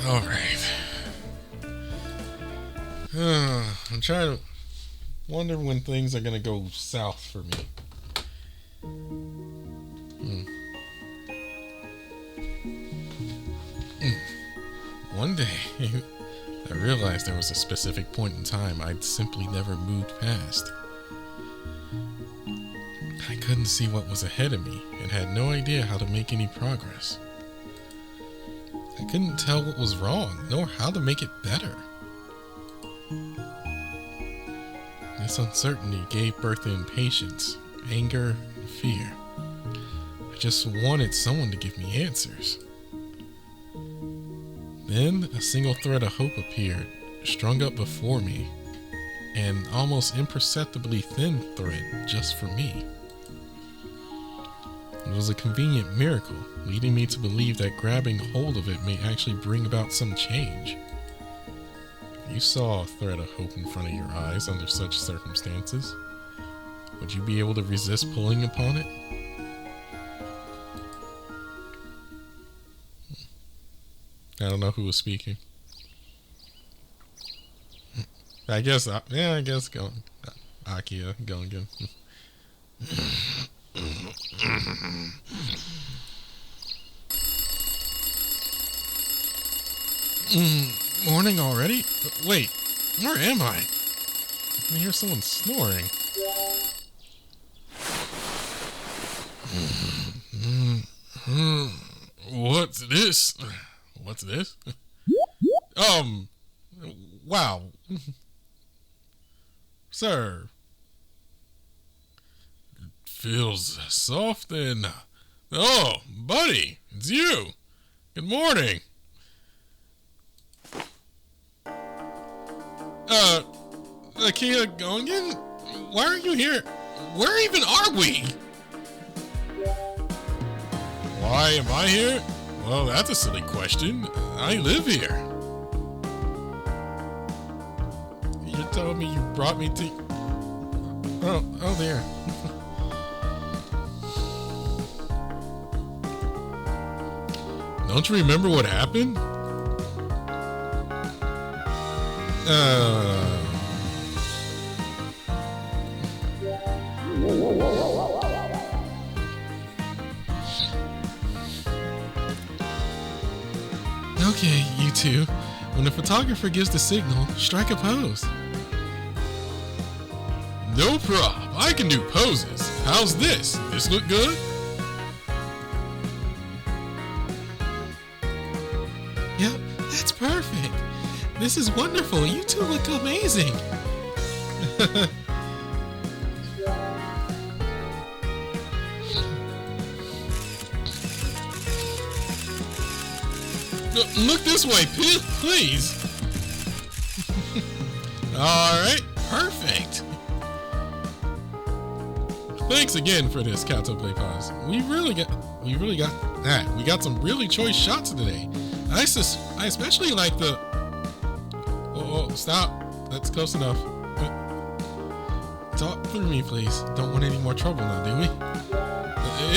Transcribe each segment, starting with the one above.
Alright. I'm trying to wonder when things are gonna go south for me. One day, I realized there was a specific point in time I'd simply never moved past. I couldn't see what was ahead of me and had no idea how to make any progress. I couldn't tell what was wrong, nor how to make it better. This uncertainty gave birth to impatience, anger, and fear. I just wanted someone to give me answers. Then a single thread of hope appeared, strung up before me, an almost imperceptibly thin thread just for me. It was a convenient miracle, leading me to believe that grabbing hold of it may actually bring about some change. If you saw a thread of hope in front of your eyes under such circumstances, would you be able to resist pulling upon it? I don't know who was speaking. I guess go. Akia, go again. Morning already? Wait, where am I? I can hear someone snoring. What's this? What's this? Wow. Sir. It feels soft and... Oh, buddy, it's you. Good morning. Akia Gongan? Why are you here? Where even are we? Why am I here? Well, that's a silly question. I live here. You're telling me you brought me to... Oh there. Don't you remember what happened? Okay, you two. When the photographer gives the signal, strike a pose. No prob. I can do poses. How's this? This look good? Yep, that's perfect. This is wonderful. You two look amazing. Look this way, please. Alright, perfect. Thanks again for this, Kato Play Pause. We got some really choice shots today. I especially like the... Oh, stop. That's close enough. Talk through me, please. Don't want any more trouble now, do we?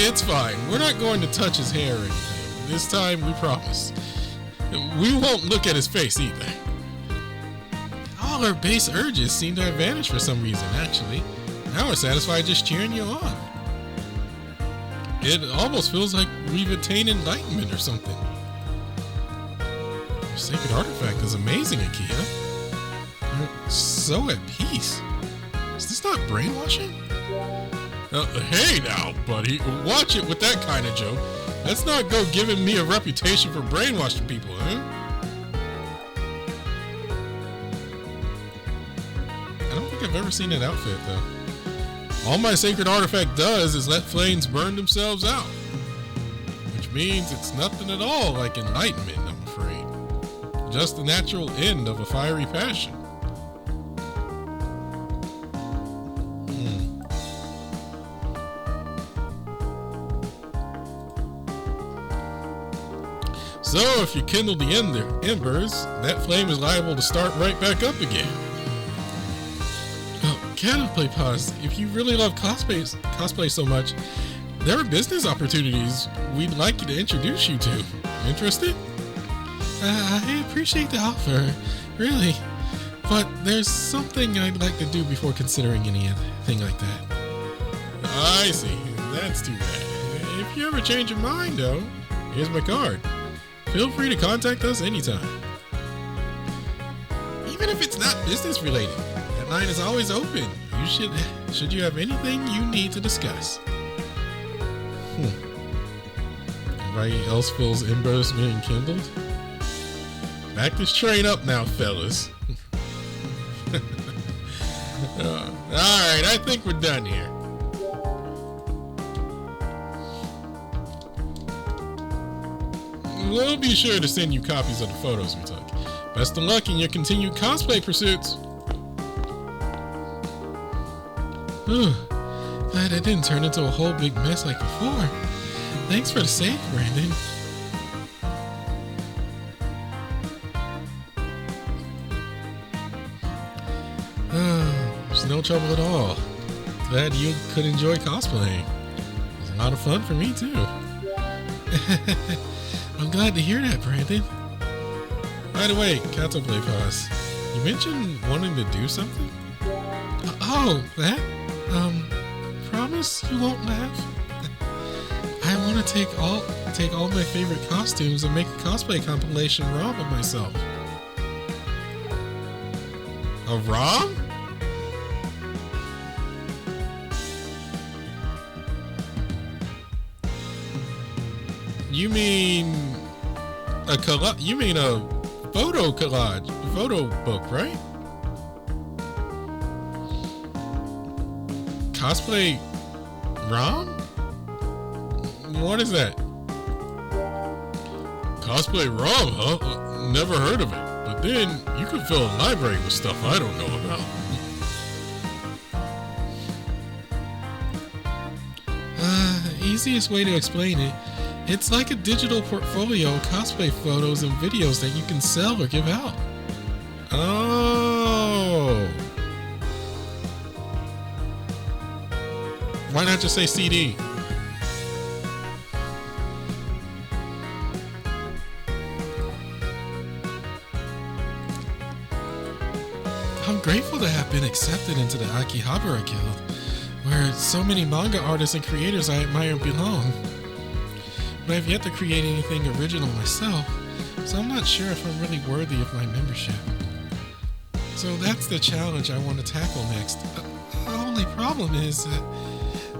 It's fine. We're not going to touch his hair or anything. This time, we promise. We won't look at his face either. All our base urges seem to have vanished for some reason, actually. Now we're satisfied just cheering you on. It almost feels like we've attained enlightenment or something. Your sacred artifact is amazing, Akia. You're so at peace. Is this not brainwashing? Hey now, buddy. Watch it with that kind of joke. Let's not go giving me a reputation for brainwashing people, huh? I don't think I've ever seen that outfit, though. All my sacred artifact does is let flames burn themselves out. Which means it's nothing at all like enlightenment, I'm afraid. Just the natural end of a fiery passion. So, if you kindle the embers, that flame is liable to start right back up again. Oh, Play Pause, if you really love cosplay so much, there are business opportunities we'd like you to introduce you to. Interested? I appreciate the offer, really. But there's something I'd like to do before considering anything like that. I see. That's too bad. If you ever change your mind, though, here's my card. Feel free to contact us anytime. Even if it's not business related, that line is always open. You should you have anything you need to discuss. Everybody else feels embers being kindled. Back this train up now, fellas. Alright, I think we're done here. We'll be sure to send you copies of the photos we took. Best of luck in your continued cosplay pursuits. Glad it didn't turn into a whole big mess like before. Thanks for the save, Brandon. There's no trouble at all. Glad you could enjoy cosplaying. It was a lot of fun for me, too. I'm glad to hear that, Brandon. By the way, Kato Play Pause, you mentioned wanting to do something? Oh, that? Promise you won't laugh? I want to take all my favorite costumes and make a cosplay compilation ROM of myself. A ROM? You mean a photo collage, photo book, right? Cosplay ROM? What is that? Cosplay ROM, huh? Never heard of it. But then you could fill a library with stuff I don't know about. Easiest way to explain it. It's like a digital portfolio of cosplay photos and videos that you can sell or give out. Oh. Why not just say CD? I'm grateful to have been accepted into the Akihabara Guild, where so many manga artists and creators I admire belong. But I've yet to create anything original myself, so I'm not sure if I'm really worthy of my membership. So that's the challenge I want to tackle next. The only problem is that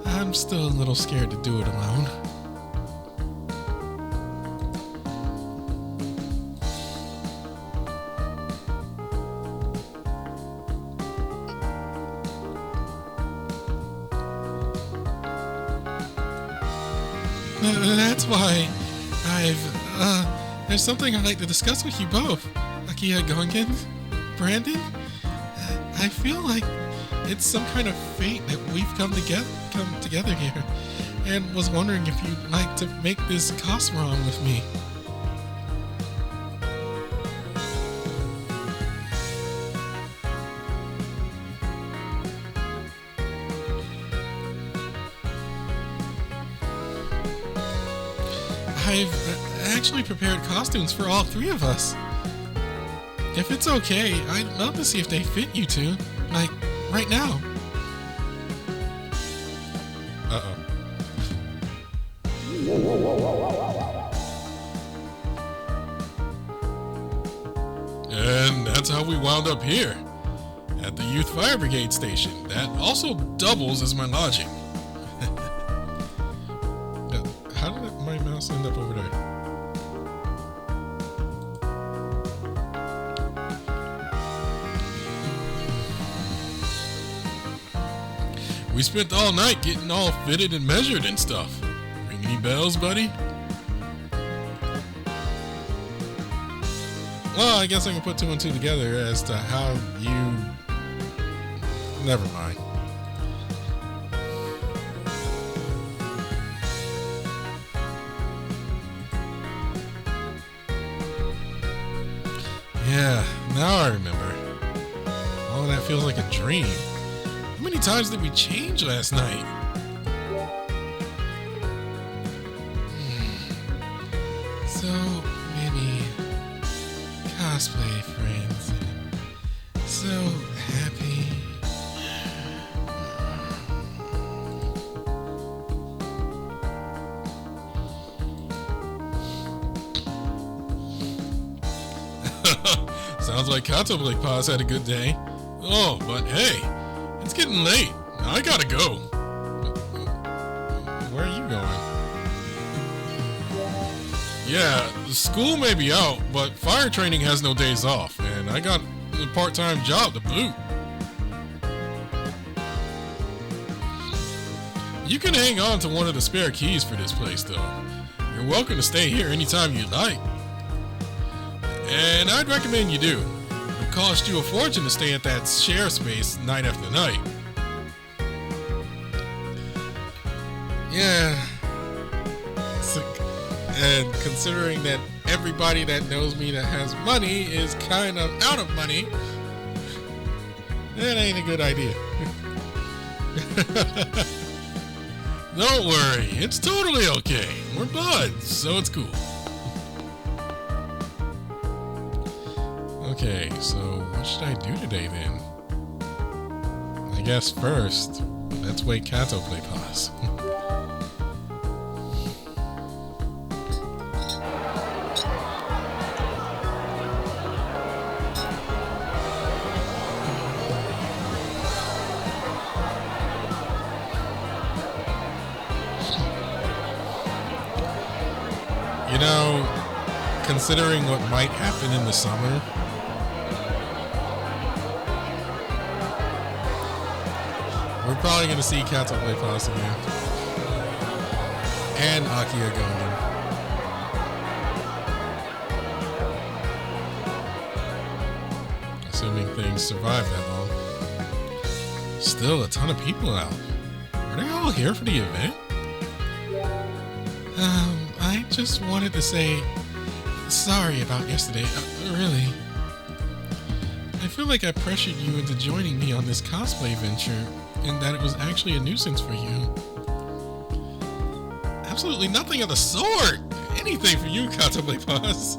I'm still a little scared to do it alone. That's why there's something I'd like to discuss with you both, Akia Gongen, Brandon. I feel like it's some kind of fate that we've come together here, and was wondering if you'd like to make this cosmrom with me. I've actually prepared costumes for all three of us. If it's okay, I'd love to see if they fit you two, like right now. Uh-oh. And that's how we wound up here, at the Youth Fire Brigade station. That also doubles as my lodging. How did my mouse end up over there? We spent all night getting all fitted and measured and stuff. Ring any bells, buddy? Well, I guess I can put two and two together as to how you... Never mind. Yeah, now I remember. Oh, that feels like a dream. How many times did we change last night? So, maybe cosplay friends. So happy. Sounds like Contemplate Pause had a good day. Oh, but hey, it's getting late. I gotta go. Where are you going? Yeah, the school may be out, but fire training has no days off, and I got a part-time job to boot. You can hang on to one of the spare keys for this place, though. You're welcome to stay here anytime you like. And I'd recommend you do. It'll cost you a fortune to stay at that share space night after night. Yeah. And considering that everybody that knows me that has money is kind of out of money, that ain't a good idea. Don't worry, it's totally okay. We're buds, so it's cool. Okay, so what should I do today then? I guess first, let's wait Kato play pause. You know, considering what might happen in the summer, we're probably going to see Kato play pause again. And Akihabara going. Assuming things survive that long. Still a ton of people out. Are they all here for the event? I just wanted to say sorry about yesterday. Really. I feel like I pressured you into joining me on this cosplay venture, and that it was actually a nuisance for you. Absolutely nothing of the sort. Anything for you, Contemplate Pause.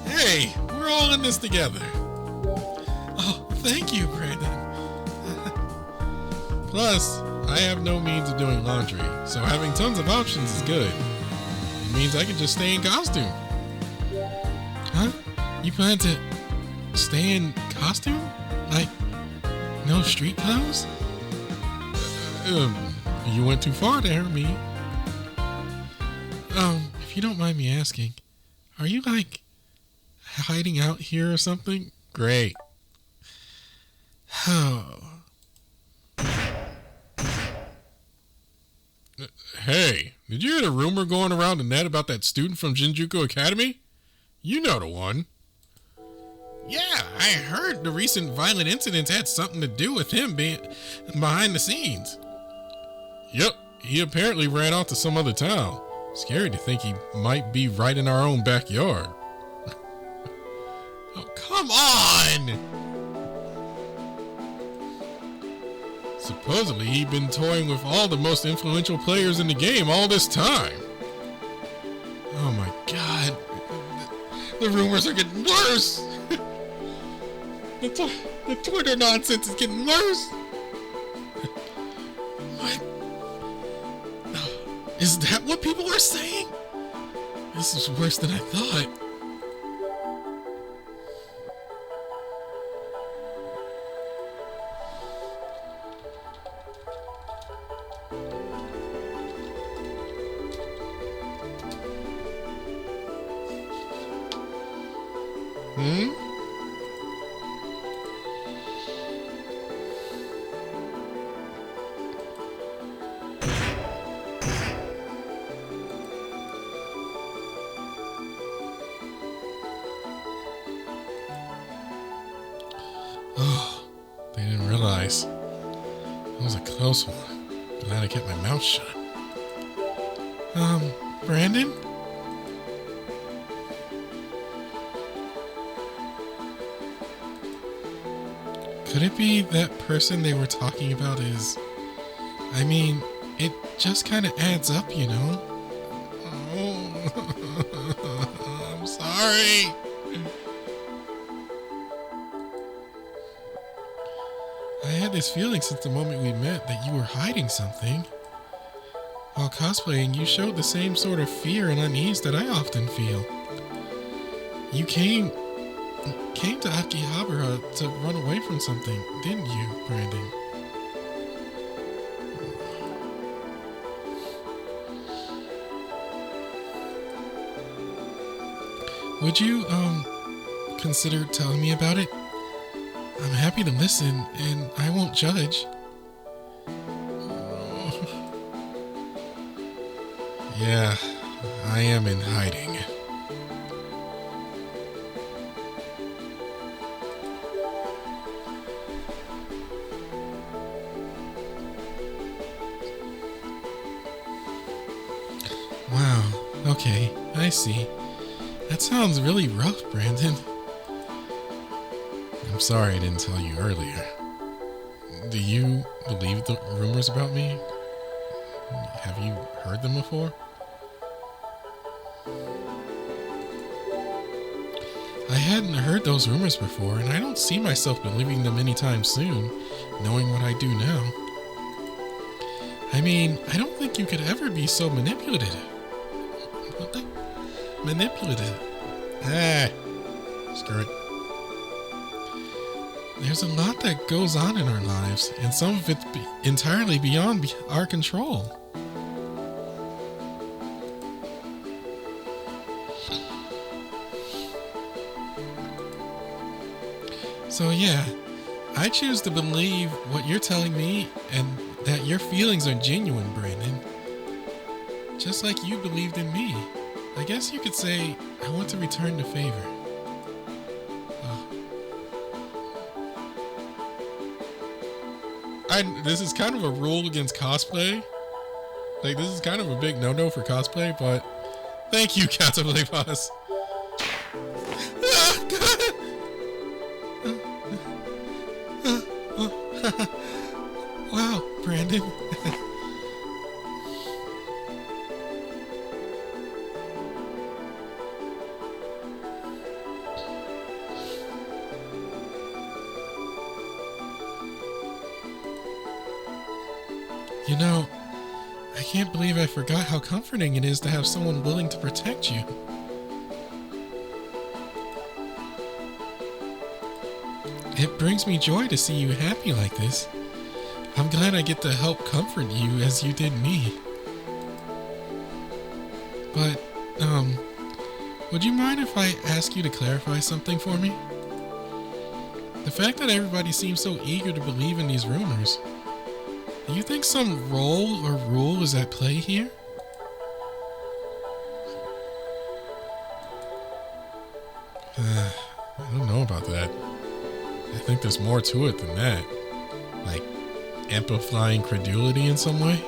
Hey, we're all in this together. Oh, thank you, Brandon. Plus, I have no means of doing laundry, so having tons of options is good. It means I can just stay in costume. Huh? You plan to stay in costume? Like, no street clothes? You went too far there, me. If you don't mind me asking, are you, like, hiding out here or something? Great. Oh. Hey, did you hear the rumor going around the net about that student from Shinjuku Academy? You know the one. Yeah, I heard the recent violent incidents had something to do with him being behind the scenes. Yep, he apparently ran off to some other town. Scary to think he might be right in our own backyard. Oh, come on! Supposedly, he'd been toying with all the most influential players in the game all this time. Oh my god. The rumors are getting worse. The Twitter nonsense is getting worse. What? Is that what people are saying? This is worse than I thought. Oh, they didn't realize. That was a close one. Glad I kept my mouth shut. Brandon? Could it be that person they were talking about is... I mean, it just kind of adds up, you know? Oh, I'm sorry. this feeling since the moment we met that you were hiding something. While cosplaying, you showed the same sort of fear and unease that I often feel. You came to Akihabara to run away from something, didn't you, Brandon? Would you, consider telling me about it? I'm happy to listen, and I won't judge. Yeah, I am in hiding. Wow, okay, I see. That sounds really rough, Brandon. I'm sorry I didn't tell you earlier. Do you believe the rumors about me? Have you heard them before? I hadn't heard those rumors before, and I don't see myself believing them anytime soon, knowing what I do now. I mean, I don't think you could ever be so manipulative. Manipulative. Screw it. There's a lot that goes on in our lives, and some of it's entirely beyond our control. So yeah, I choose to believe what you're telling me and that your feelings are genuine, Brandon. Just like you believed in me. I guess you could say I want to return the favor. This is kind of a rule against cosplay. Like, this is kind of a big no-no for cosplay, but thank you, Ch.12 Boss. Wow, Brandon. You know, I can't believe I forgot how comforting it is to have someone willing to protect you. It brings me joy to see you happy like this. I'm glad I get to help comfort you as you did me. But, would you mind if I ask you to clarify something for me? The fact that everybody seems so eager to believe in these rumors, do you think some role or rule is at play here? I don't know about that. I think there's more to it than that. Like, amplifying credulity in some way?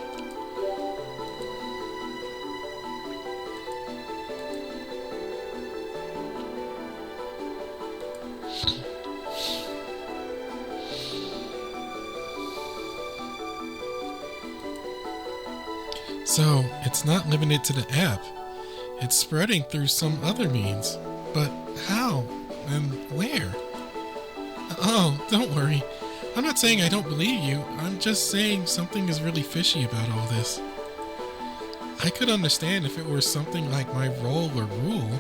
So, it's not limited to the app. It's spreading through some other means. But how? And where? Oh, don't worry. I'm not saying I don't believe you. I'm just saying something is really fishy about all this. I could understand if it were something like my role or rule.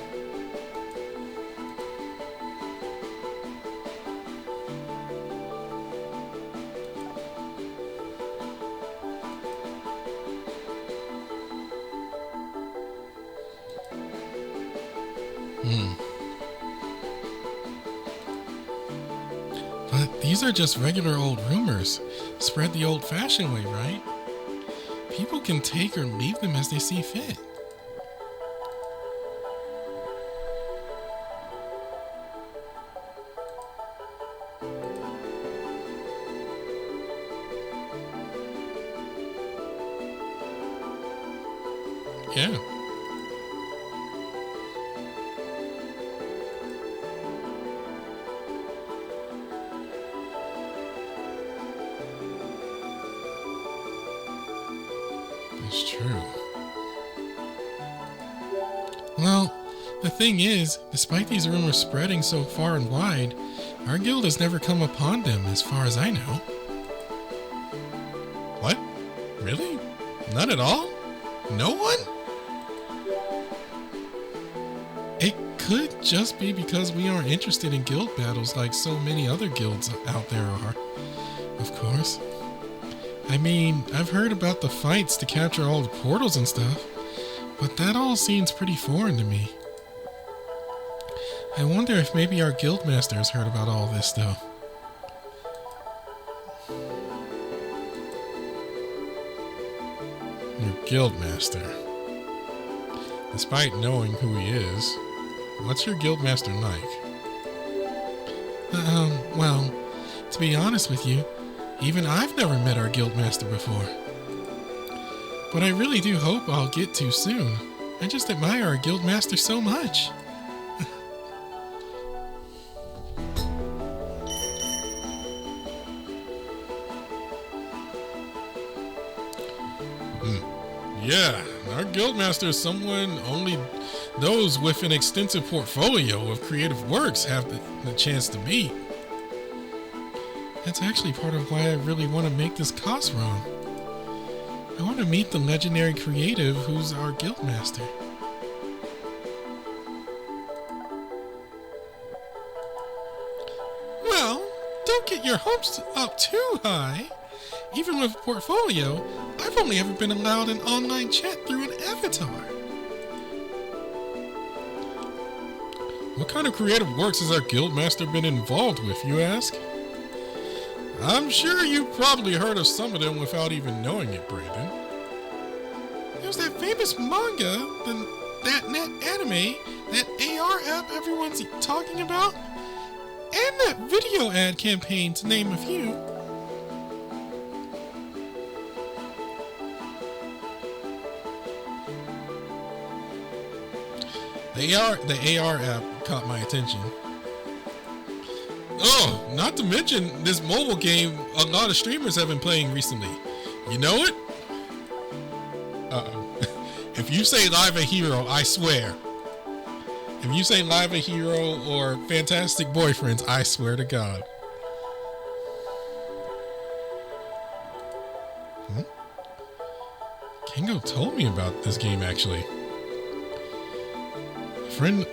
But these are just regular old rumors, spread the old-fashioned way, right? People can take or leave them as they see fit. Yeah. That's true. Well, the thing is, despite these rumors spreading so far and wide, our guild has never come upon them as far as I know. What? Really? None at all? No one? It could just be because we aren't interested in guild battles like so many other guilds out there are. Of course. I mean, I've heard about the fights to capture all the portals and stuff, but that all seems pretty foreign to me. I wonder if maybe our guildmaster has heard about all this though. Your guildmaster. Despite knowing who he is, what's your guildmaster like? Well, to be honest with you, even I've never met our guildmaster before. But I really do hope I'll get to soon. I just admire our guildmaster so much. Yeah, our guildmaster is someone only those with an extensive portfolio of creative works have the chance to meet. That's actually part of why I really want to make this cost run. I want to meet the legendary creative who's our guildmaster. Well, don't get your hopes up too high. Even with a portfolio, I've only ever been allowed an online chat through an avatar. What kind of creative works has our guildmaster been involved with, you ask? I'm sure you've probably heard of some of them without even knowing it, Brandon. There's that famous manga, that net anime, that AR app everyone's talking about, and that video ad campaign, to name a few. The AR app caught my attention. Oh, not to mention this mobile game a lot of streamers have been playing recently. You know it? Uh-oh. If you say Live a Hero, I swear. If you say Live a Hero or Fantastic Boyfriends, I swear to God. Kingo told me about this game actually. Friend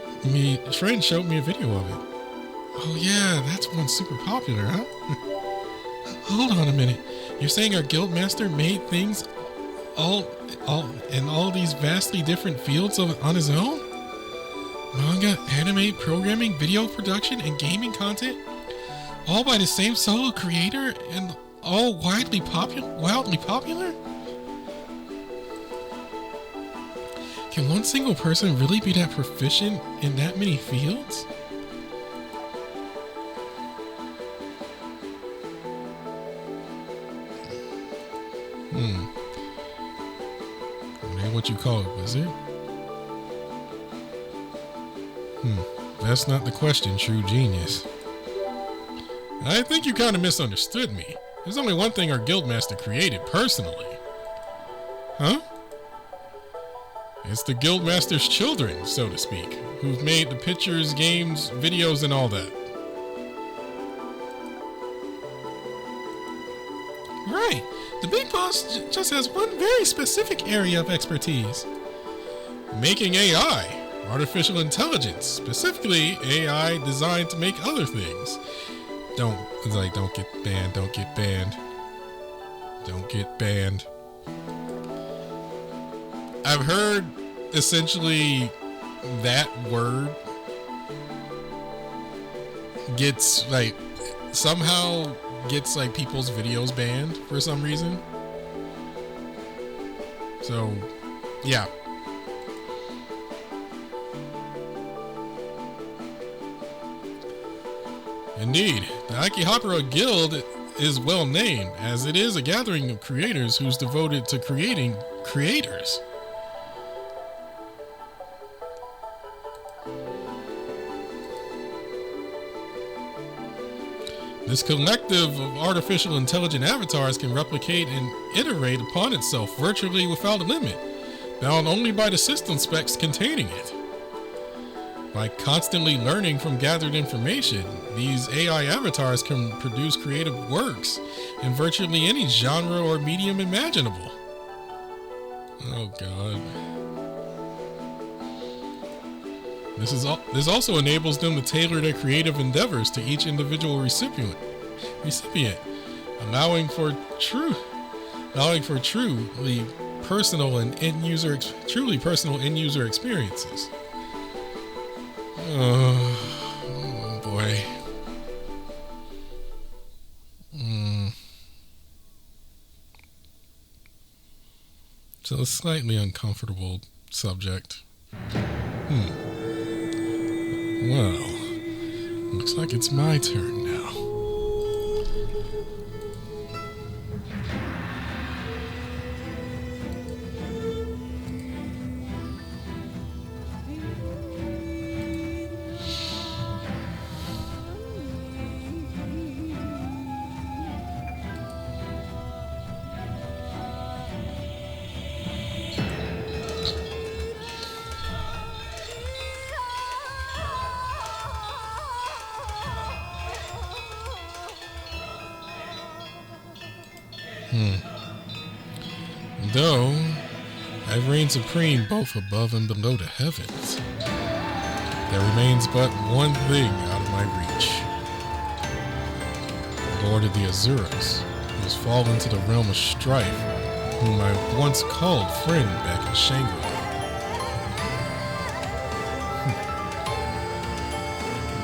showed me a video of it. Oh yeah, that's one super popular, huh? Hold on a minute. You're saying our guildmaster made things all in all these vastly different fields on his own? Manga, anime, programming, video production, and gaming content? All by the same solo creator and all wildly popular? Can one single person really be that proficient in that many fields? Ain't what you call it, wizard? That's not the question, true genius. I think you kind of misunderstood me. There's only one thing our guildmaster created personally. Huh? It's the guildmaster's children, so to speak, who've made the pictures, games, videos, and all that. Right. The big boss just has one very specific area of expertise. Making AI, artificial intelligence, specifically AI designed to make other things. Don't get banned, don't get banned. Don't get banned. I've heard essentially that word gets somehow gets people's videos banned for some reason. So, yeah. Indeed, the Akihabara Guild is well named, as it is a gathering of creators who's devoted to creating creators. This collective of artificial intelligent avatars can replicate and iterate upon itself virtually without a limit, bound only by the system specs containing it. By constantly learning from gathered information, these AI avatars can produce creative works in virtually any genre or medium imaginable. Oh God. This also enables them to tailor their creative endeavors to each individual recipient, allowing for truly personal end user experiences. Oh boy. So a slightly uncomfortable subject. Well, looks like it's my turn now. Though I reign supreme both above and below the heavens, there remains but one thing out of my reach. The Lord of the Azuras, who has fallen into the realm of strife, whom I once called friend back in Shangri-La.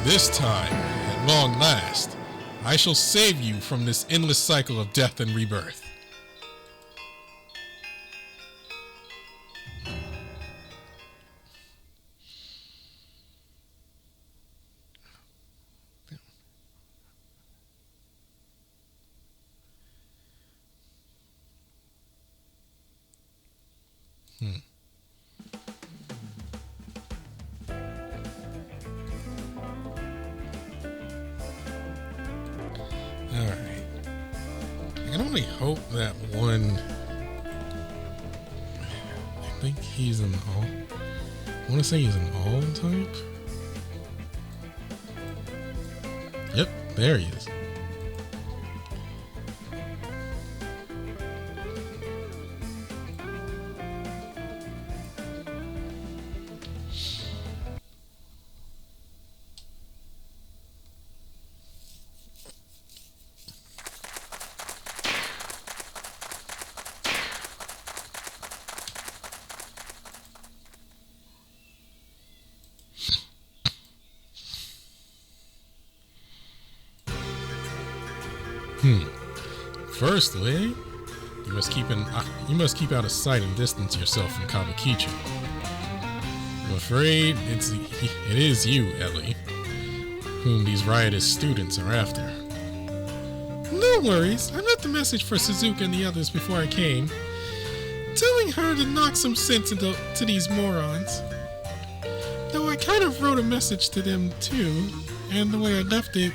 This time, at long last, I shall save you from this endless cycle of death and rebirth. Alright. I can only hope that one... I think he's an all... I want to say he's an all type? Yep, there he is. Firstly, you must keep out of sight and distance yourself from Kabukicho. I'm afraid it is you, Ellie, whom these riotous students are after. No worries, I left a message for Suzuka and the others before I came, telling her to knock some sense into these morons. Though I kind of wrote a message to them too, and the way I left it,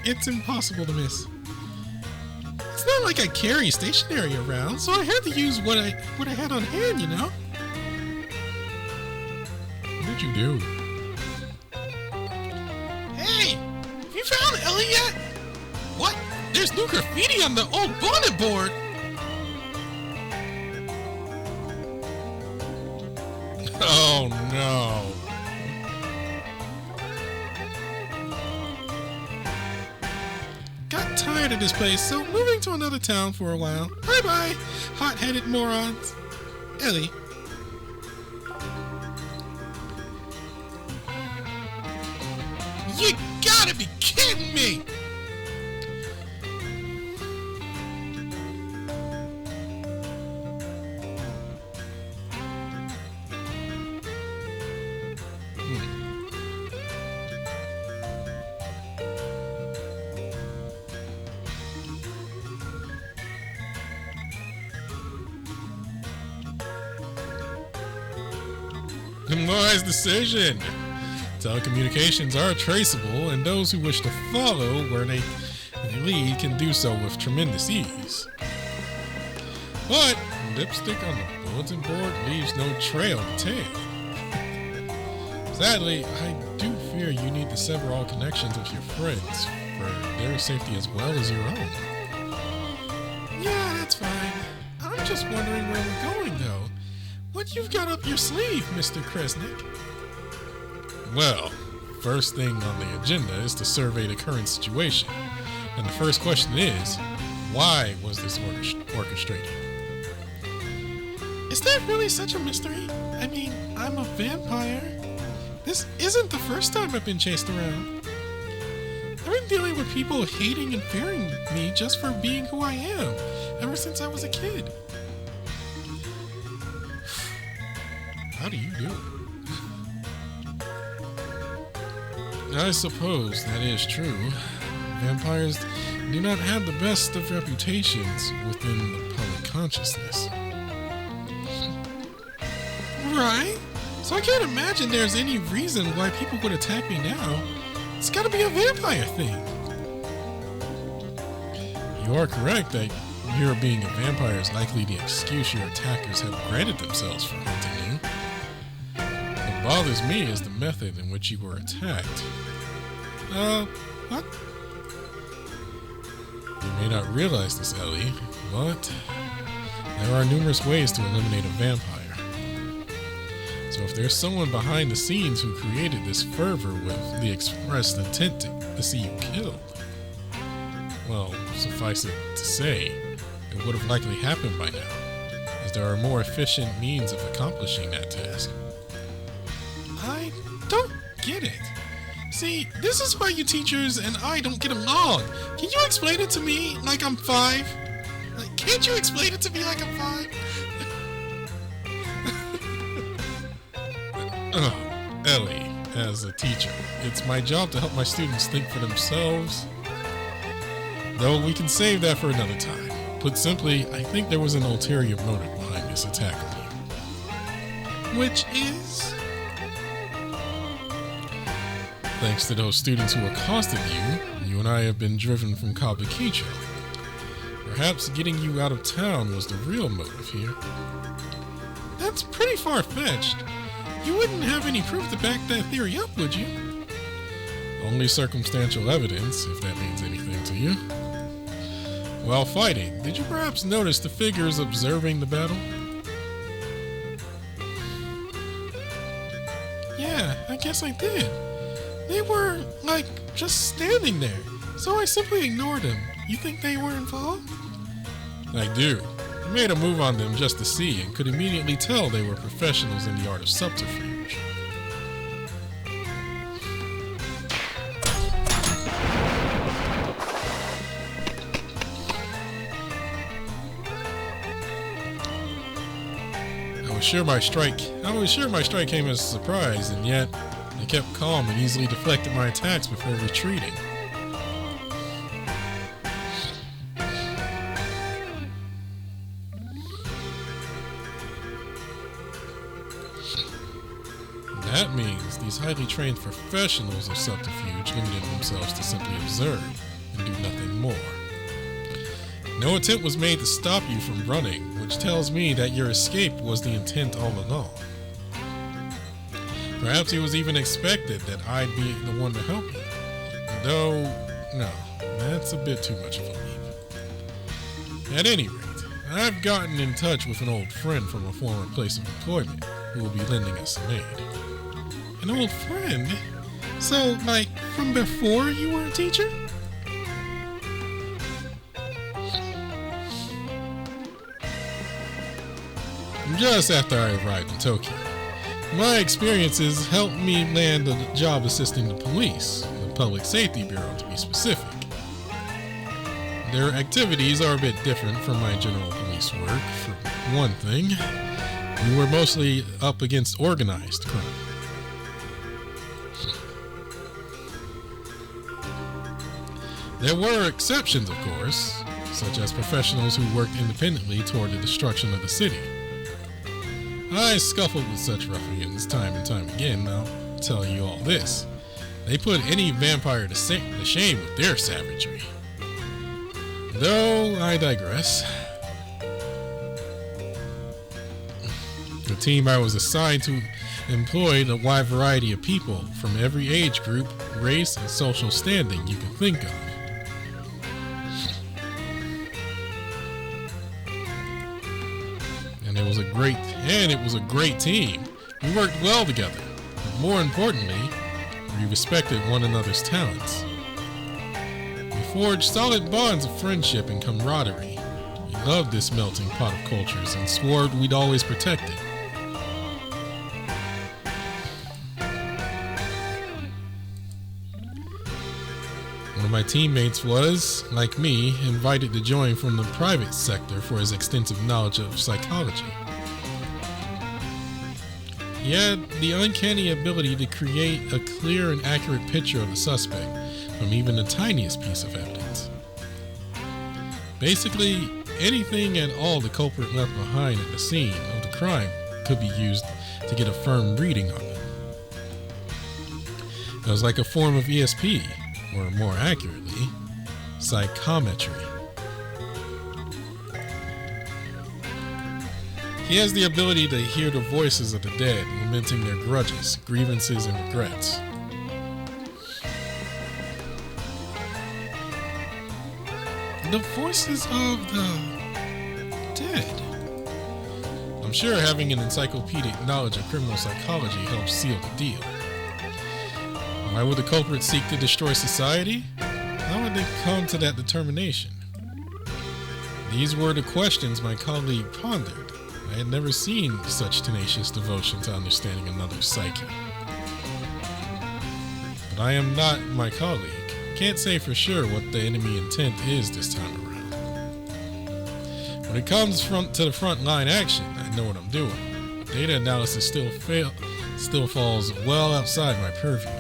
it's impossible to miss. It's not like I carry stationery around, so I had to use what I had on hand, you know? What did you do? Hey! Have you found Ellie yet? What? There's new graffiti on the old bulletin board! Oh no. Got tired of this place, so moving to another town for a while. Bye-bye, hot-headed morons. Ellie. You gotta be kidding me! Wise decision. Telecommunications are traceable, and those who wish to follow where they lead can do so with tremendous ease. But lipstick on the bulletin board leaves no trail to take. Sadly, I do fear you need to sever all connections with your friends for their safety as well as your own. Yeah, that's fine. I'm just wondering where we're going, though. What you've got up your sleeve, Mr. Kresnik? Well, first thing on the agenda is to survey the current situation. And the first question is, why was this orchestrated? Is that really such a mystery? I mean, I'm a vampire. This isn't the first time I've been chased around. I've been dealing with people hating and fearing me just for being who I am, ever since I was a kid. How do you do it? I suppose that is true. Vampires do not have the best of reputations within the public consciousness. Right? So I can't imagine there's any reason why people would attack me now. It's gotta be a vampire thing. You are correct that your being a vampire is likely the excuse your attackers have granted themselves for hunting you. What bothers me is the method in which you were attacked. What? You may not realize this, Ellie, but there are numerous ways to eliminate a vampire. So if there's someone behind the scenes who created this fervor with the expressed intent to see you killed, well, suffice it to say, it would have likely happened by now, as there are more efficient means of accomplishing that task. I don't get it. See, this is why you teachers and I don't get along. Can you explain it to me like I'm 5? Can't you explain it to me like I'm 5? Oh, Ellie, as a teacher, it's my job to help my students think for themselves. Though we can save that for another time. Put simply, I think there was an ulterior motive behind this attack on you. Which is? Thanks to those students who accosted you, you and I have been driven from Kabukicho. Perhaps getting you out of town was the real motive here. That's pretty far-fetched. You wouldn't have any proof to back that theory up, would you? Only circumstantial evidence, if that means anything to you. While fighting, did you perhaps notice the figures observing the battle? Yeah, I guess I did. They were, just standing there, so I simply ignored them. You think they were involved? I do. I made a move on them just to see and could immediately tell they were professionals in the art of subterfuge. I was sure my strike came as a surprise, and yet they kept calm and easily deflected my attacks before retreating. That means these highly trained professionals of subterfuge limited themselves to simply observe and do nothing more. No attempt was made to stop you from running, which tells me that your escape was the intent all along. Perhaps it was even expected that I'd be the one to help you. Though, no, that's a bit too much of a leap. At any rate, I've gotten in touch with an old friend from a former place of employment who will be lending us some aid. An old friend? So, from before you were a teacher? Just after I arrived in Tokyo. My experiences helped me land a job assisting the police, the Public Safety Bureau to be specific. Their activities are a bit different from my general police work. For one thing, we were mostly up against organized crime. There were exceptions, of course, such as professionals who worked independently toward the destruction of the city. I scuffled with such ruffians time and time again. I'll tell you all this. They put any vampire to shame with their savagery. Though I digress. The team I was assigned to employed a wide variety of people from every age group, race, and social standing you can think of. And it was a great team. We worked well together, but more importantly, we respected one another's talents. We forged solid bonds of friendship and camaraderie. We loved this melting pot of cultures and swore we'd always protect it. One of my teammates was, like me, invited to join from the private sector for his extensive knowledge of psychology. He had the uncanny ability to create a clear and accurate picture of the suspect from even the tiniest piece of evidence. Basically, anything at all the culprit left behind at the scene of the crime could be used to get a firm reading on them. It was like a form of ESP, or more accurately, psychometry. He has the ability to hear the voices of the dead, lamenting their grudges, grievances, and regrets. The voices of the dead. I'm sure having an encyclopedic knowledge of criminal psychology helps seal the deal. Why would the culprit seek to destroy society? How would they come to that determination? These were the questions my colleague pondered. I had never seen such tenacious devotion to understanding another's psyche. But I am not my colleague. Can't say for sure what the enemy intent is this time around. When it comes to the front line action, I know what I'm doing. Data analysis still falls well outside my purview.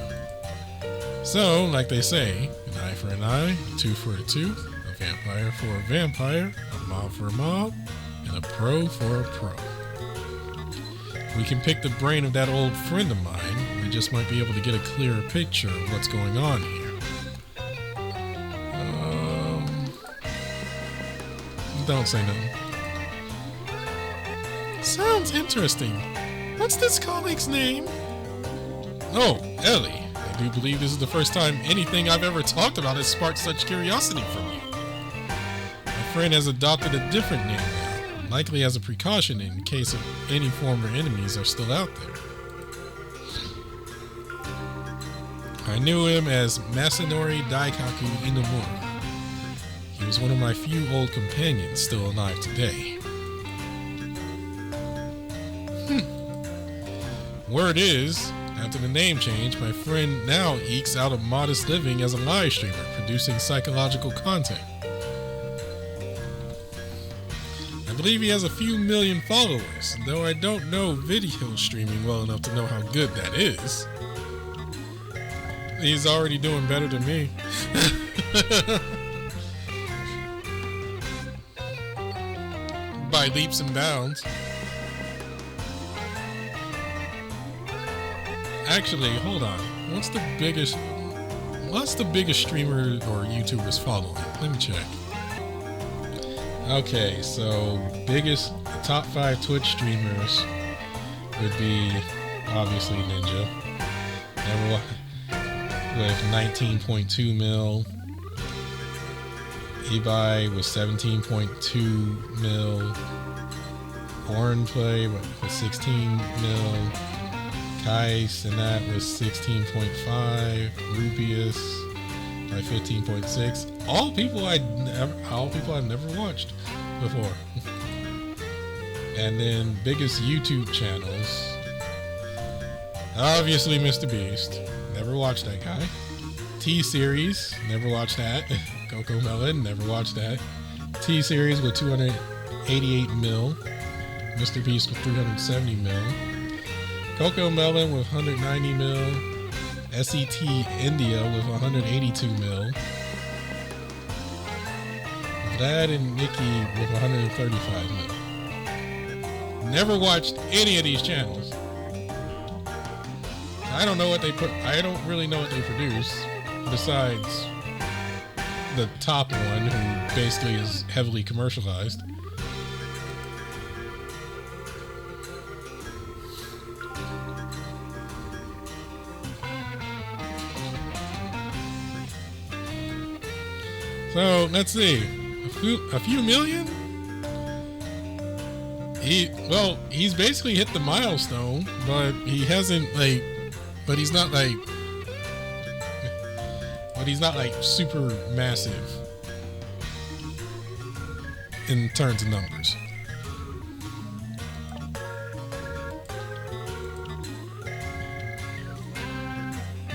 So, like they say, an eye for an eye, a tooth for a tooth, a vampire for a vampire, a mob for a mob, and a pro for a pro. We can pick the brain of that old friend of mine. We just might be able to get a clearer picture of what's going on here. Don't say nothing. Sounds interesting. What's this colleague's name? Oh, Ellie. I do believe this is the first time anything I've ever talked about has sparked such curiosity from you. My friend has adopted a different name now, likely as a precaution in case of any former enemies are still out there. I knew him as Masanori Daikaku Inamura. He was one of my few old companions still alive today. Word is, after the name change, my friend now ekes out a modest living as a live streamer, producing psychological content. I believe he has a few million followers, though I don't know video streaming well enough to know how good that is. He's already doing better than me. By leaps and bounds. Actually, hold on. What's the biggest streamer or YouTubers following? Let me check. Okay, so top 5 Twitch streamers would be obviously Ninja. With 19.2 mil. Ebi was 17.2 mil. Hornplay with 16 mil. Kais and that was 16.5. Rubius by 15.6. All people I've never watched before. And then biggest YouTube channels. Obviously Mr. Beast. Never watched that guy. T-Series. Never watched that. Coco Melon, never watched that. T-Series with 288 mil. Mr. Beast with 370 mil. Coco Melon with 190 mil. SET India with 182 mil. Vlad and Nikki with 135 mil. Never watched any of these channels. I don't really know what they produce, besides the top one, who basically is heavily commercialized. So let's see, a few million. He's basically hit the milestone, but he hasn't but he's not super massive in terms of numbers.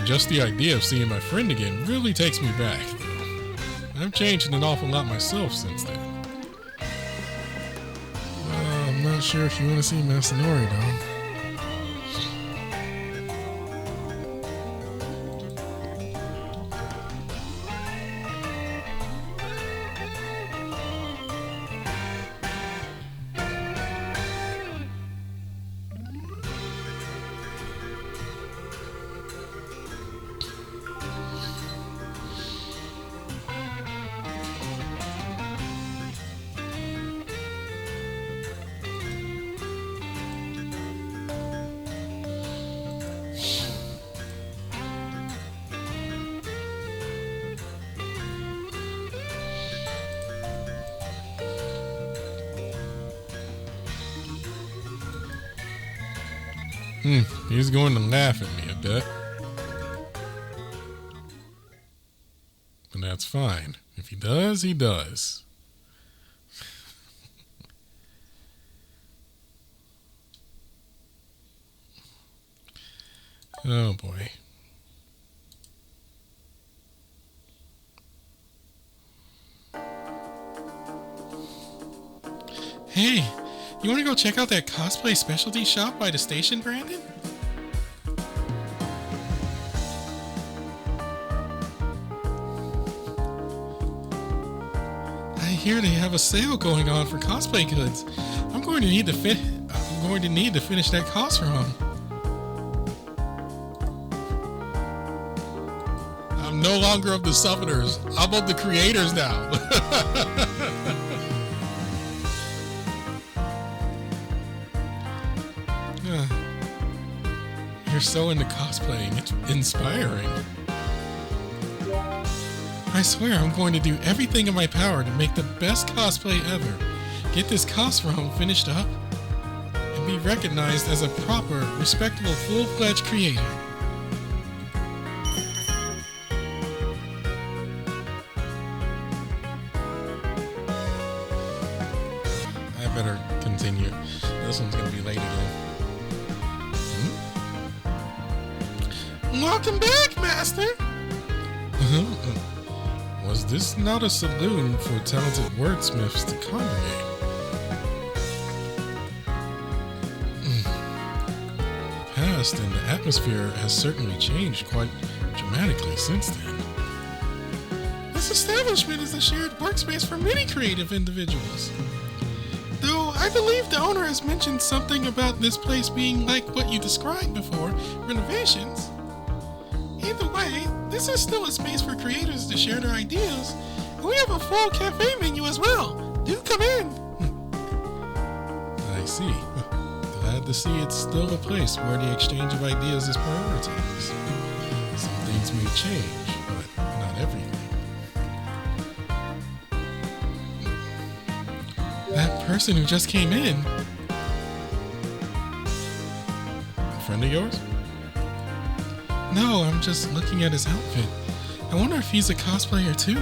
Just the idea of seeing my friend again really takes me back. I've changed an awful lot myself since then. I'm not sure if you want to see Masanori, though. He's going to laugh at me, I bet. But that's fine. If he does, he does. Oh boy. Hey, you want to go check out that cosplay specialty shop by the station, Brandon? I hear they have a sale going on for cosplay goods. I'm going to need to finish that cost run. I'm no longer of the summoners. I'm of the creators now. You're so into cosplaying, it's inspiring. I swear I'm going to do everything in my power to make the best cosplay ever, get this costume finished up, and be recognized as a proper, respectable, full-fledged creator. I better continue. This one's going to be late again. Welcome back, Master! Was this not a saloon for talented wordsmiths to congregate? The past and the atmosphere has certainly changed quite dramatically since then. This establishment is a shared workspace for many creative individuals. Though I believe the owner has mentioned something about this place being like what you described before, renovations. Either way, this is still a space for creators to share their ideas, and we have a full cafe menu as well. Do come in. I see. Glad to see it's still a place where the exchange of ideas is prioritized. Some things may change, but not everything. That person who just came in. A friend of yours? No, I'm just looking at his outfit. I wonder if he's a cosplayer too.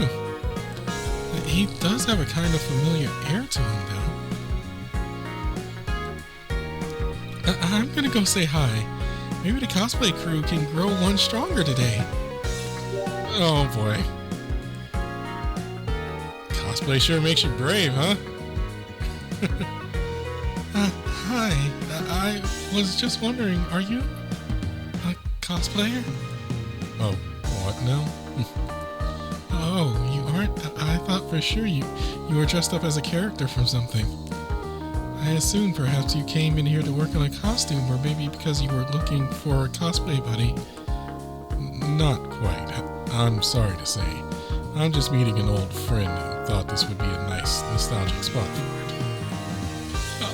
He does have a kind of familiar air to him, though. I'm gonna go say hi. Maybe the cosplay crew can grow one stronger today. Oh boy. Cosplay sure makes you brave, huh? Hi. I was just wondering, are you cosplayer? Oh, what now? Oh, you aren't? I thought for sure you were dressed up as a character from something. I assumed perhaps you came in here to work on a costume, or maybe because you were looking for a cosplay buddy. Not quite. I'm sorry to say. I'm just meeting an old friend and thought this would be a nice, nostalgic spot for it.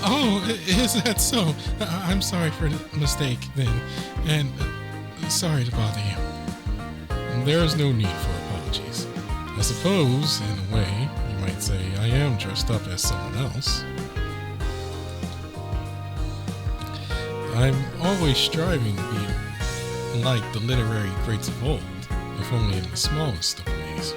Oh, is that so? I'm sorry for the mistake then, and sorry to bother you. There is no need for apologies. I suppose, in a way, you might say I am dressed up as someone else. I'm always striving to be like the literary greats of old, if only in the smallest of ways.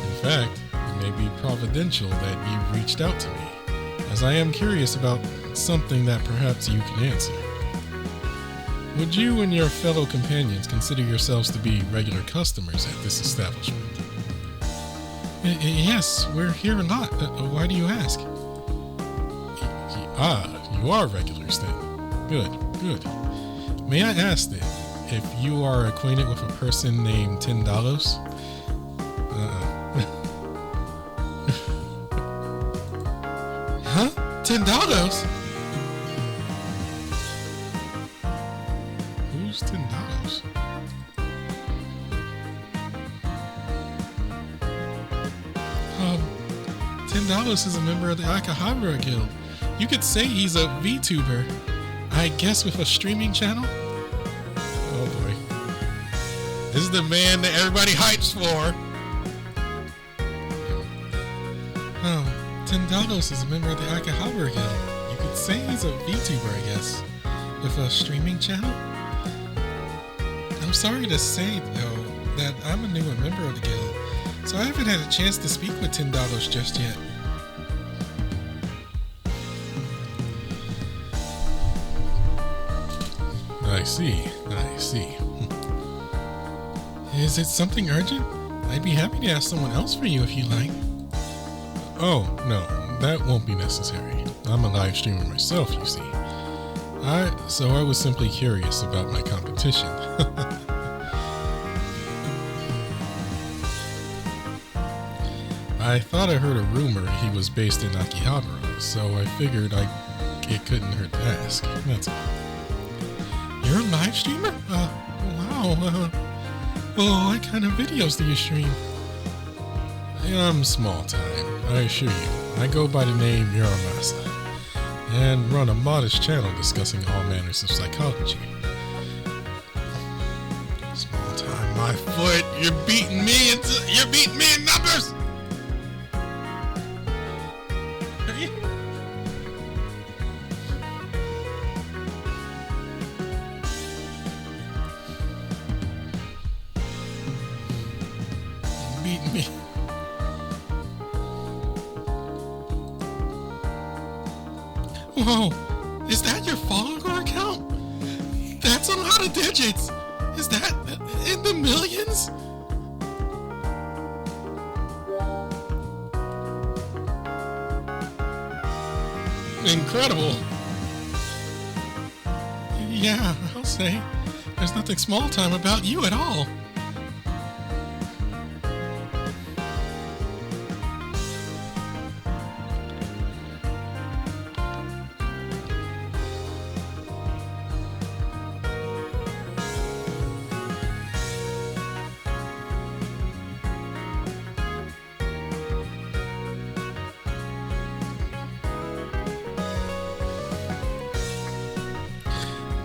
In fact, it may be providential that you've reached out to me, as I am curious about something that perhaps you can answer. Would you and your fellow companions consider yourselves to be regular customers at this establishment? Yes, we're here a lot. Why do you ask? You are regulars then. Good. May I ask then, if you are acquainted with a person named $10? Huh? $10? Who's $10? $10 is a member of the Akihabara Guild. You could say he's a VTuber. I guess with a streaming channel? Oh boy. This is the man that everybody hypes for. $10 is a member of the Akihabara Guild. You could say he's a VTuber, I guess. With a streaming channel? I'm sorry to say, though, that I'm a newer member of the guild, so I haven't had a chance to speak with $10 just yet. I see. Is it something urgent? I'd be happy to ask someone else for you if you like. Oh, no, that won't be necessary. I'm a live streamer myself, you see. So I was simply curious about my competition. I thought I heard a rumor he was based in Akihabara, so I figured it couldn't hurt to ask. That's all. You're a live streamer? Wow. What kind of videos do you stream? I'm small time, I assure you. I go by the name Yoramasa, and run a modest channel discussing all manners of psychology. Small time, my foot. You're beating me in numbers. Beating me. Whoa, is that your follower account? That's a lot of digits. Is that in the millions? Incredible. Yeah, I'll say. There's nothing small time about you at all.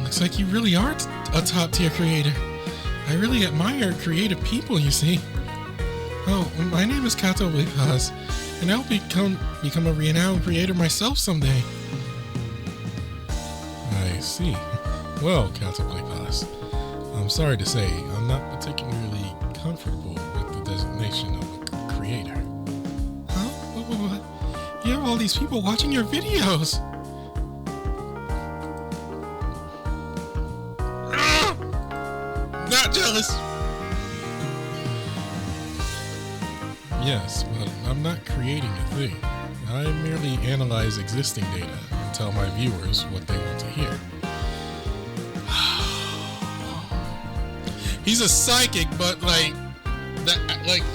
Looks like you really are a top-tier creator. I really admire creative people, you see. Oh, my name is Ch.12, and I'll become a renowned creator myself someday. I see. Well, Ch.12, I'm sorry to say I'm not particularly comfortable with the designation of a creator. Huh? What? You have all these people watching your videos. Not jealous. Yes, but I'm not creating a thing. I merely analyze existing data and tell my viewers what they want to hear. He's a psychic, but like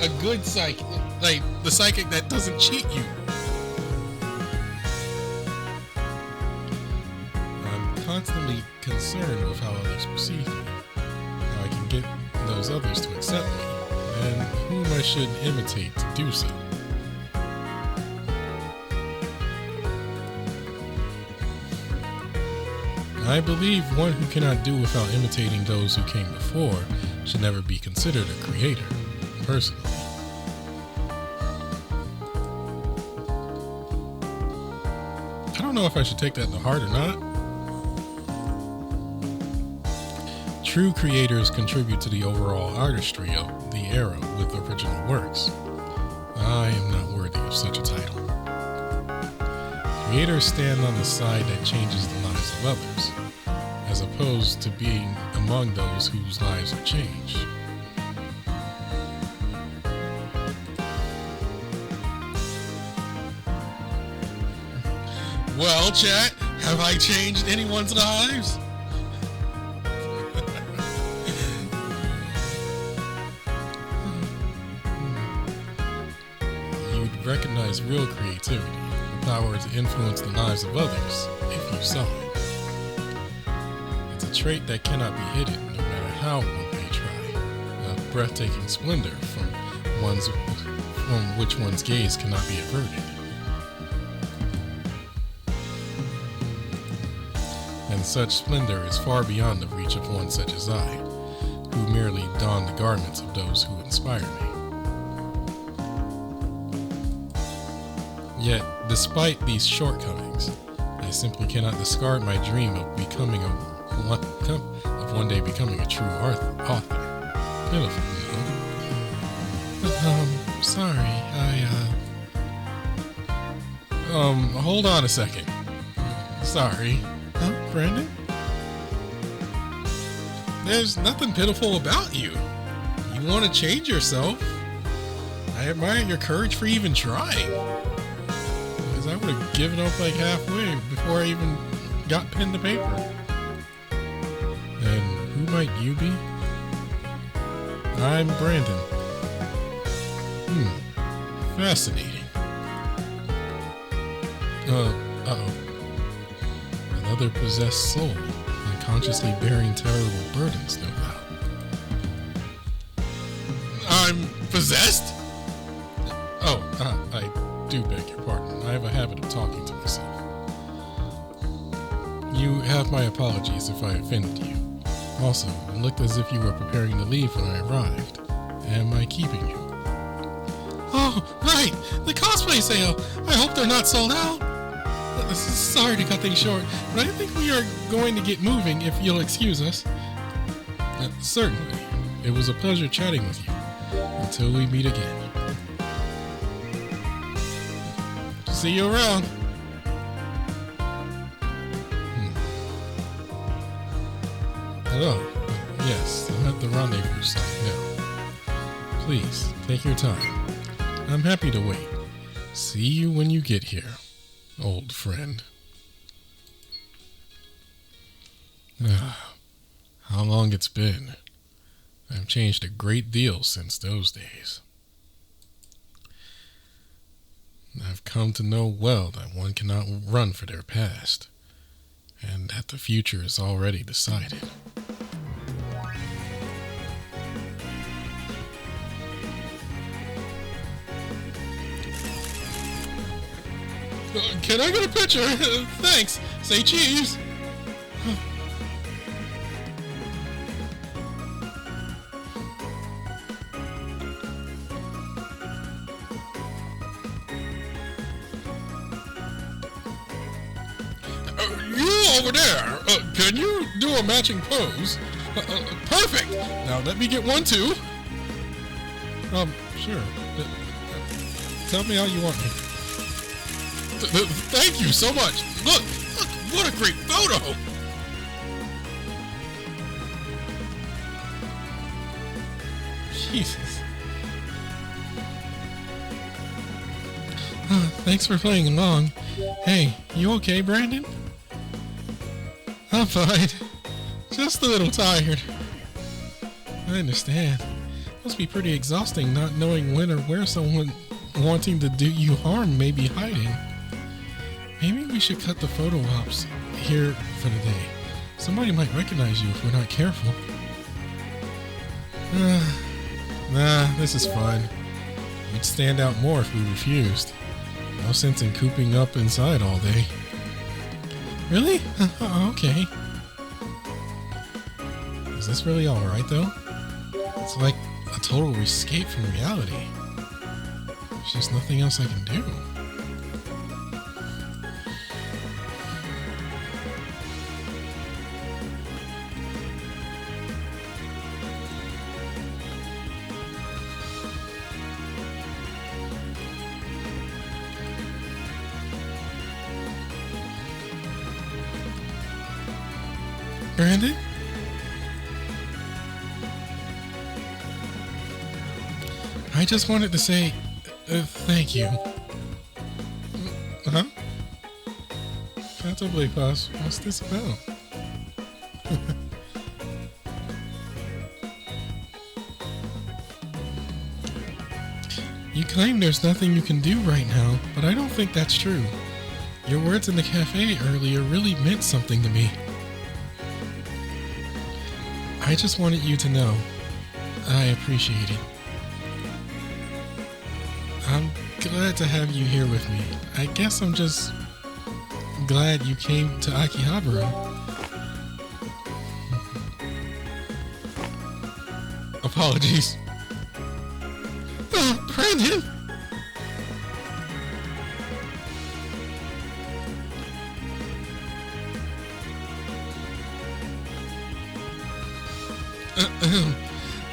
a good psychic, like the psychic that doesn't cheat you. I'm constantly concerned with how others perceive me, how I can get those others to accept me, and whom I should imitate to do so. I believe one who cannot do without imitating those who came before should never be considered a creator, personally. I don't know if I should take that to heart or not. True creators contribute to the overall artistry of the era with original works. I am not worthy of such a title. Creators stand on the side that changes the lives of others, as opposed to being among those whose lives are changed. Well, chat, have I changed anyone's lives? You'd recognize real creativity, the power to influence the lives of others, if you saw it. It's a trait that cannot be hidden, no matter how one may try. A breathtaking splendor from which one's gaze cannot be averted. And such splendor is far beyond the reach of one such as I, who merely don the garments of those who inspire me. Yet, despite these shortcomings, I simply cannot discard my dream of one day becoming a true author. Pitiful, you know? Sorry, hold on a second. Sorry. Huh, Brandon? There's nothing pitiful about you. You want to change yourself. I admire your courage for even trying. Because I would have given up like halfway before I even got pen to paper. And who might you be? I'm Brandon. Fascinating. Uh-oh. Another possessed soul, unconsciously bearing terrible burdens, no doubt. I'm possessed? Oh, I do beg your pardon. I have a habit of talking to myself. You have my apologies if I offended you. Also, it looked as if you were preparing to leave when I arrived. Am I keeping you? Oh, right! The cosplay sale! I hope they're not sold out! Sorry to cut things short, but I think we are going to get moving if you'll excuse us. Certainly. It was a pleasure chatting with you. Until we meet again. See you around. Hello. Yes, I'm at the rendezvous site now. Please, take your time. I'm happy to wait. See you when you get here, old friend. How long it's been. I've changed a great deal since those days. I've come to know well that one cannot run for their past, and that the future is already decided. Can I get a picture? Thanks. Say cheese. You over there. Can you do a matching pose? Perfect. Now let me get one too. Sure. Tell me how you want me. Thank you so much. Look, what a great photo. Jesus. Thanks for playing along. Hey, you okay, Brandon? I'm fine. Just a little tired. I understand. Must be pretty exhausting not knowing when or where someone wanting to do you harm may be hiding. Maybe we should cut the photo ops here for the day. Somebody might recognize you if we're not careful. Nah, this is fun. We'd stand out more if we refused. No sense in cooping up inside all day. Really? Okay. Is this really alright though? It's like a total escape from reality. There's just nothing else I can do. Brandon? I just wanted to say thank you. Huh? Ch.12, what's this about? You claim there's nothing you can do right now, but I don't think that's true. Your words in the cafe earlier really meant something to me. I just wanted you to know I appreciate it. I'm glad to have you here with me. I guess I'm just glad you came to Akihabara. Apologies. Oh, Brandon!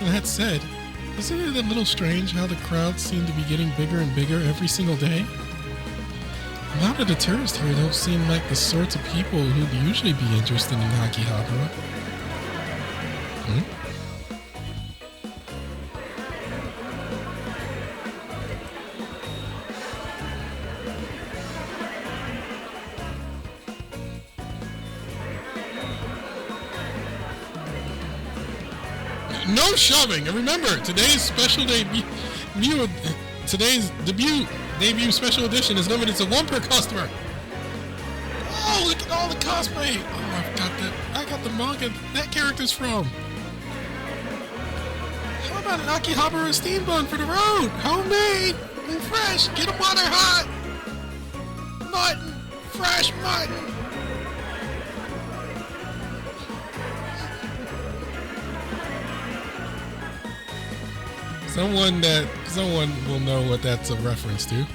That said, isn't it a little strange how the crowds seem to be getting bigger and bigger every single day? A lot of the tourists here don't seem like the sorts of people who'd usually be interested in Akihabara. No shoving! And remember, today's special debut special edition is limited to one per customer. Oh, look at all the cosplay! Oh, I got the manga that character's from. How about an Akihabara steam bun for the road? Homemade and fresh. Get them while they're hot. Mutton, fresh mutton. Someone will know what that's a reference to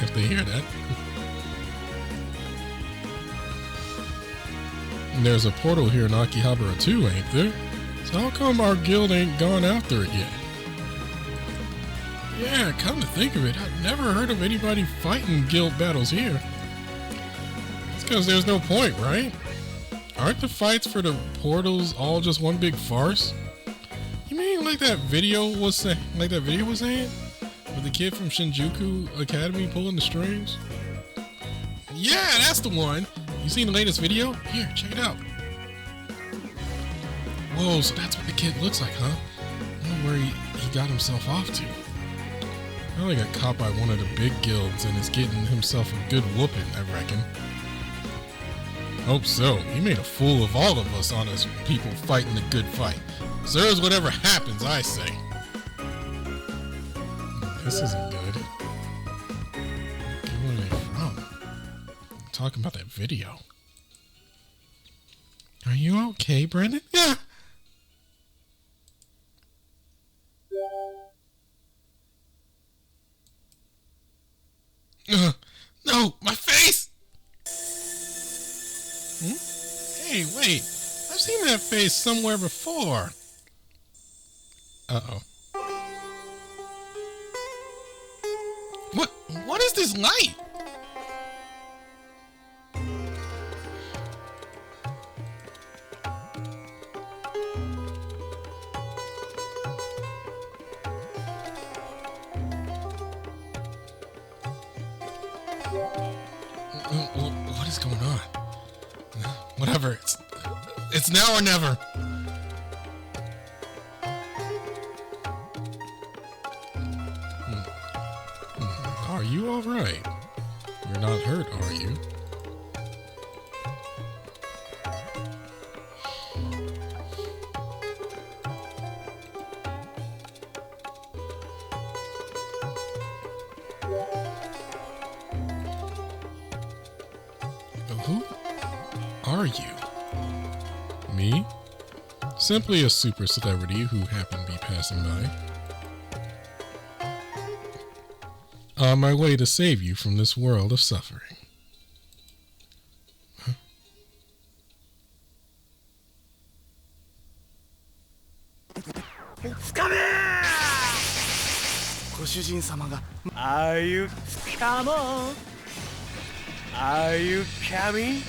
if they hear that. And there's a portal here in Akihabara too, ain't there? So how come our guild ain't gone after it yet? Yeah, come to think of it, I've never heard of anybody fighting guild battles here. It's because there's no point, right? Aren't the fights for the portals all just one big farce? You mean like that video was saying? With the kid from Shinjuku Academy pulling the strings? Yeah, that's the one. You seen the latest video? Here, check it out. Whoa, so that's what the kid looks like, huh? I wonder where he got himself off to. Probably got caught by one of the big guilds and is getting himself a good whooping, I reckon. Hope so. He made a fool of all of us honest people fighting the good fight. Deserves whatever happens, I say. This isn't good. Where are they from? I'm talking about that video. Are you okay, Brandon? Yeah. No, my face! Hey, wait. I've seen that face somewhere before. Uh-oh. What is this light? What is going on? Whatever. It's now or never. Are you all right? You're not hurt, are you? Who are you? Me? Simply a super celebrity who happened to be passing by. On my way to save you from this world of suffering. Huh? ご主人様が Are you come on? Are you coming?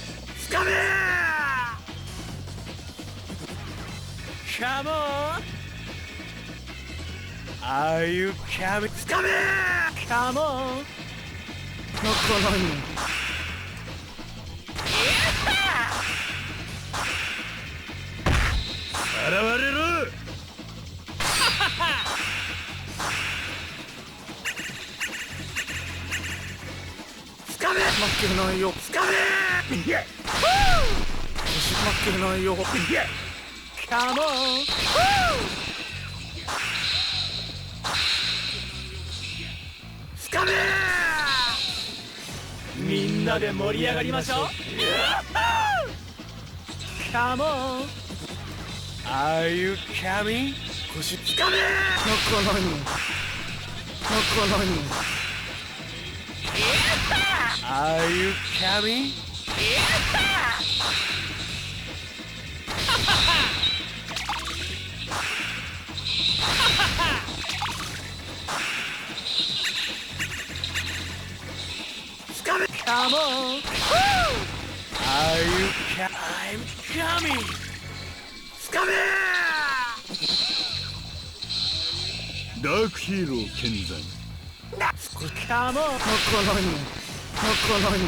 Come on! Are you coming? Come on! 泣かないの。現れる。負けないよ。負けないよ。Come on! みんなで盛り上がりましょう。Come on! Are you coming? 泣かないの。泣かないの。Are you coming? Come on! Are you I'm coming! Come here! ダークヒーロー健在。Come on! 泣かないの。泣かないの。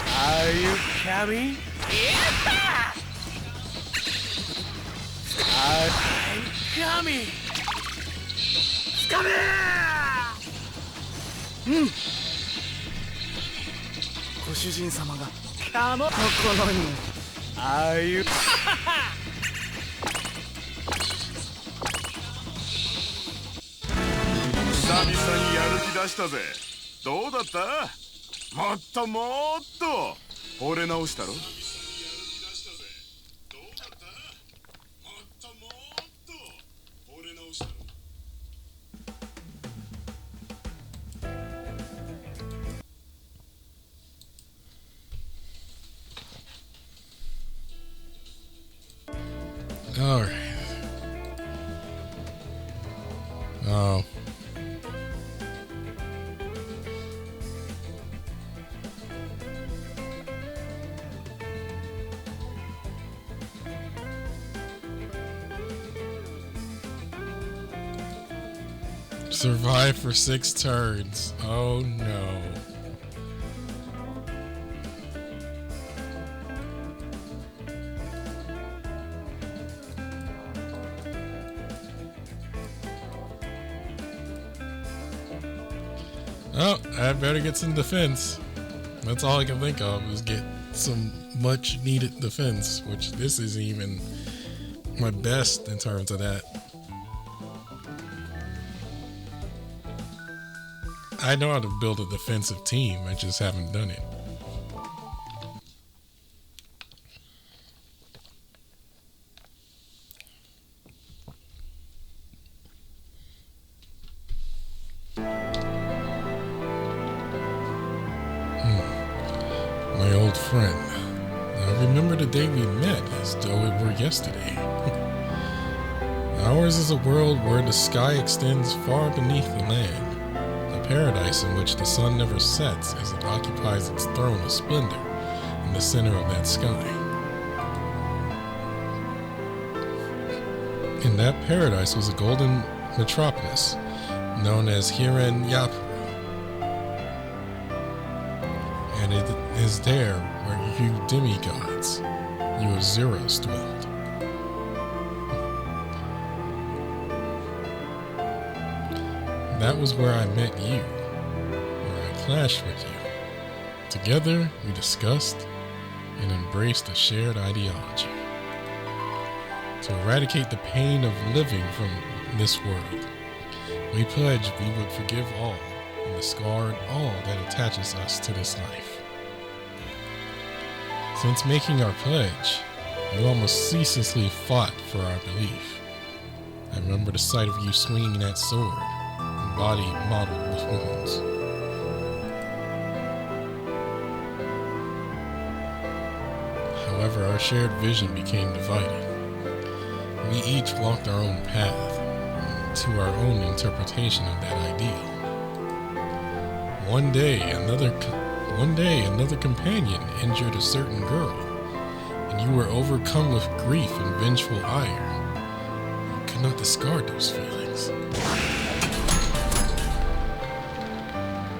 Are you coming? I'm coming! Come here! ご主人様が Come on! 泣かないの。Are you? 久々にやる気出したぜ。どうだった？もっともっと惚れ直したろ。All right. Oh. Survive for 6 turns. Oh no. Oh, I better get some defense. That's all I can think of is get some much needed defense, which this isn't even my best in terms of that. I know how to build a defensive team, I just haven't done it. My old friend. I remember the day we met as though it were yesterday. Ours is a world where the sky extends far beneath the land. A paradise in which the sun never sets as it occupies its throne of splendor in the center of that sky. In that paradise was a golden metropolis known as Hiren-Yapuru. And it is there where you demigods, you Azuros, dwelled. That was where I met you, where I clashed with you. Together, we discussed and embraced a shared ideology. To eradicate the pain of living from this world, we pledged we would forgive all and discard all that attaches us to this life. Since making our pledge, You almost ceaselessly fought for our belief. I remember the sight of you swinging that sword, body mottled with wounds. However, our shared vision became divided. We each walked our own path to our own interpretation of that ideal. One day, another companion injured a certain girl, and you were overcome with grief and vengeful ire. You could not discard those feelings.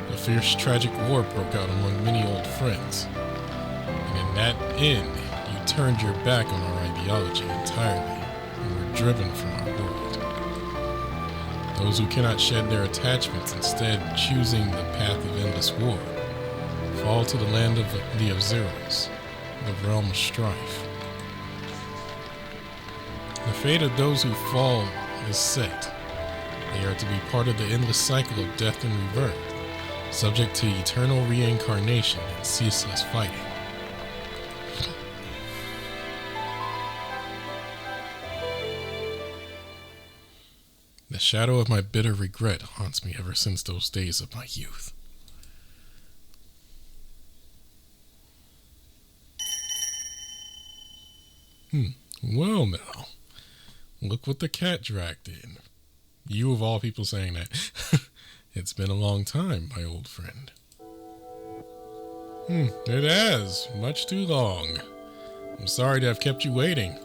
A fierce, tragic war broke out among many old friends, and in that end, you turned your back on our ideology entirely and were driven from our world. Those who cannot shed their attachments, instead choosing the path of endless war, fall to the land of the Observers, the realm of strife. The fate of those who fall is set. They are to be part of the endless cycle of death and rebirth, subject to eternal reincarnation and ceaseless fighting. The shadow of my bitter regret haunts me ever since those days of my youth. Well now, look what the cat dragged in. You of all people saying that. It's been a long time, my old friend. It has. Much too long. I'm sorry to have kept you waiting.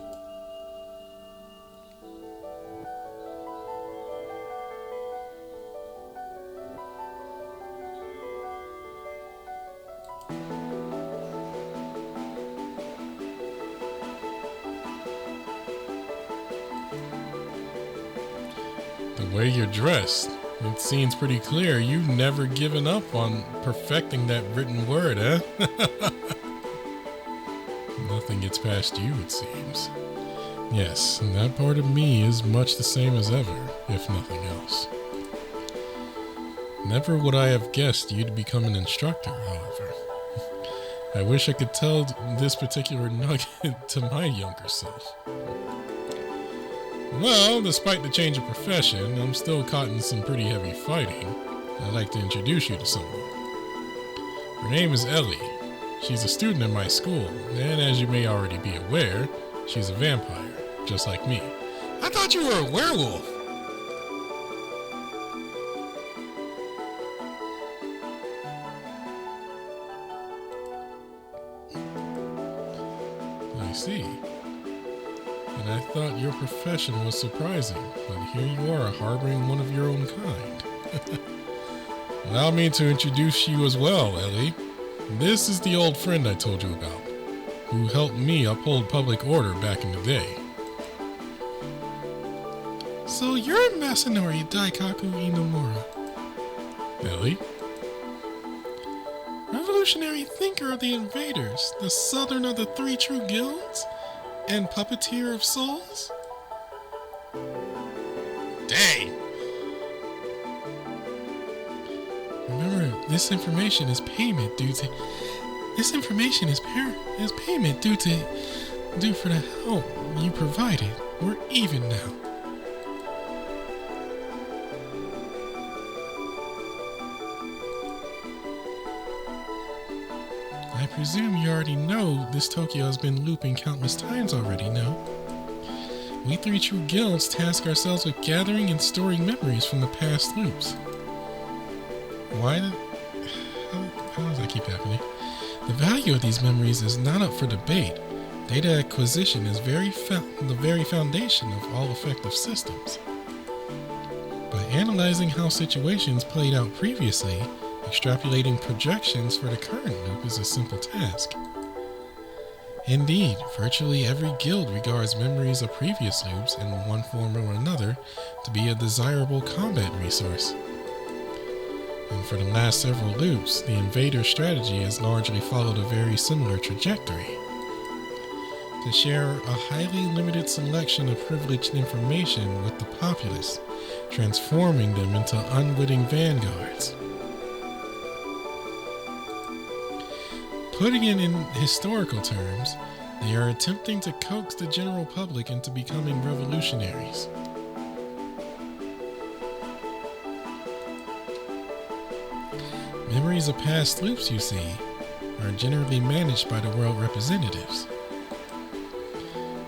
The way you're dressed, it seems pretty clear you've never given up on perfecting that written word, eh? Nothing gets past you, it seems. Yes, and that part of me is much the same as ever, if nothing else. Never would I have guessed you'd become an instructor, however. I wish I could tell this particular nugget to my younger self. Well, despite the change of profession, I'm still caught in some pretty heavy fighting. I'd like to introduce you to someone. Her name is Ellie. She's a student in my school, and as you may already be aware, she's a vampire, just like me. I thought you were a werewolf. I see. And I thought your profession was surprising, but here you are harboring one of your own kind. Allow me to introduce you as well, Ellie. This is the old friend I told you about, who helped me uphold public order back in the day. So you're Masanori Daikaku Inomura. Ellie? Revolutionary thinker of the Invaders, the southern of the three true guilds, and puppeteer of souls? Dang! Remember, this information is payment due to... This information is payment due for the help you provided. We're even now. I presume you already know this Tokyo has been looping countless times already, no? We three true guilds task ourselves with gathering and storing memories from the past loops. How does that keep happening? The value of these memories is not up for debate. Data acquisition is the very foundation of all effective systems. By analyzing how situations played out previously, extrapolating projections for the current loop is a simple task. Indeed, virtually every guild regards memories of previous loops in one form or another to be a desirable combat resource. And for the last several loops, the invader strategy has largely followed a very similar trajectory. To share a highly limited selection of privileged information with the populace, transforming them into unwitting vanguards. Putting it in historical terms, They are attempting to coax the general public into becoming revolutionaries. Memories of past sloops, you see, are generally managed by the world representatives.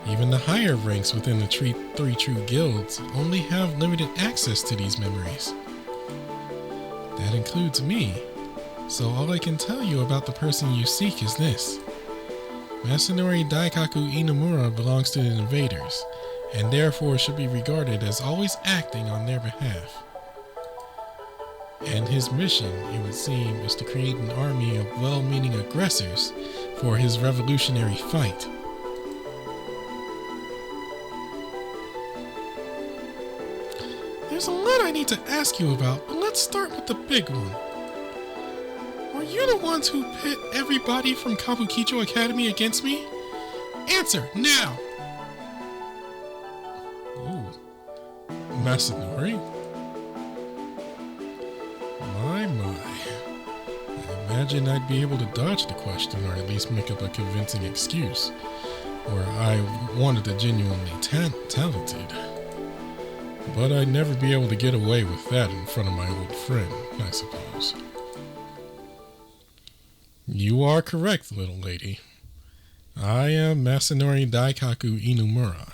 Even the higher ranks within the three true guilds only have limited access to these memories. That includes me, so all I can tell you about the person you seek is this. Masanori Daikaku Inamura belongs to the Invaders, and therefore should be regarded as always acting on their behalf. And his mission, it would seem, is to create an army of well-meaning aggressors for his revolutionary fight. There's a lot I need to ask you about, but let's start with the big one. Are you the ones who pit everybody from Kabukicho Academy against me? Answer, now! Ooh. Masanori? My. I imagine I'd be able to dodge the question, or at least make up a convincing excuse. Or I wanted the genuinely talented. But I'd never be able to get away with that in front of my old friend, I suppose. You are correct, little lady. I am Masanori Daikaku Inumura,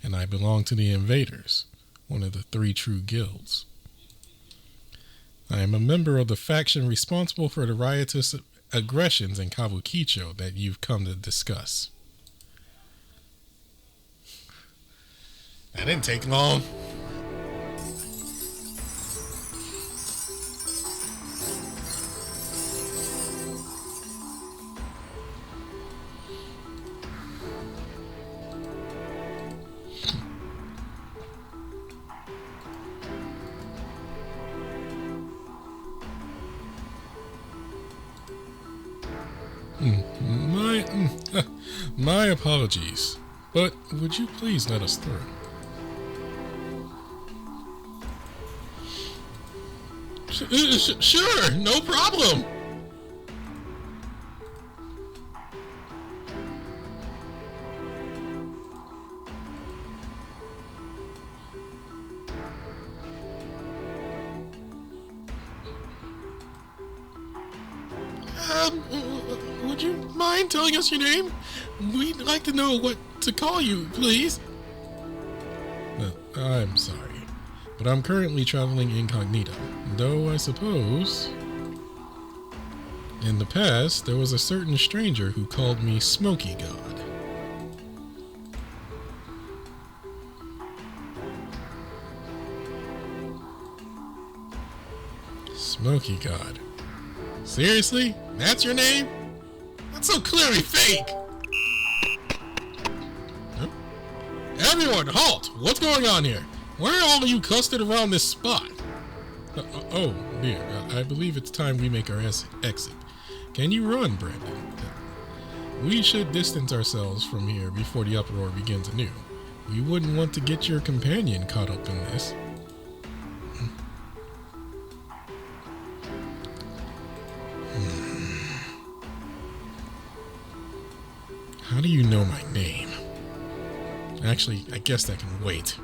and I belong to the Invaders, one of the three true guilds. I am a member of the faction responsible for the riotous aggressions in Kabukicho that you've come to discuss. That didn't take long. My apologies, but would you please let us through? Sure, no problem. Would you mind telling us your name? We'd like to know what to call you, please. I'm sorry, but I'm currently traveling incognito, though I suppose in the past there was a certain stranger who called me Smoky God. Smoky God. Seriously? That's your name? That's so clearly fake! Huh? Everyone, halt! What's going on here? Why are all of you clustered around this spot? Oh, dear. I believe it's time we make our exit. Can you run, Brandon? We should distance ourselves from here before the uproar begins anew. We wouldn't want to get your companion caught up in this. How do you know my name? Actually, I guess that can wait.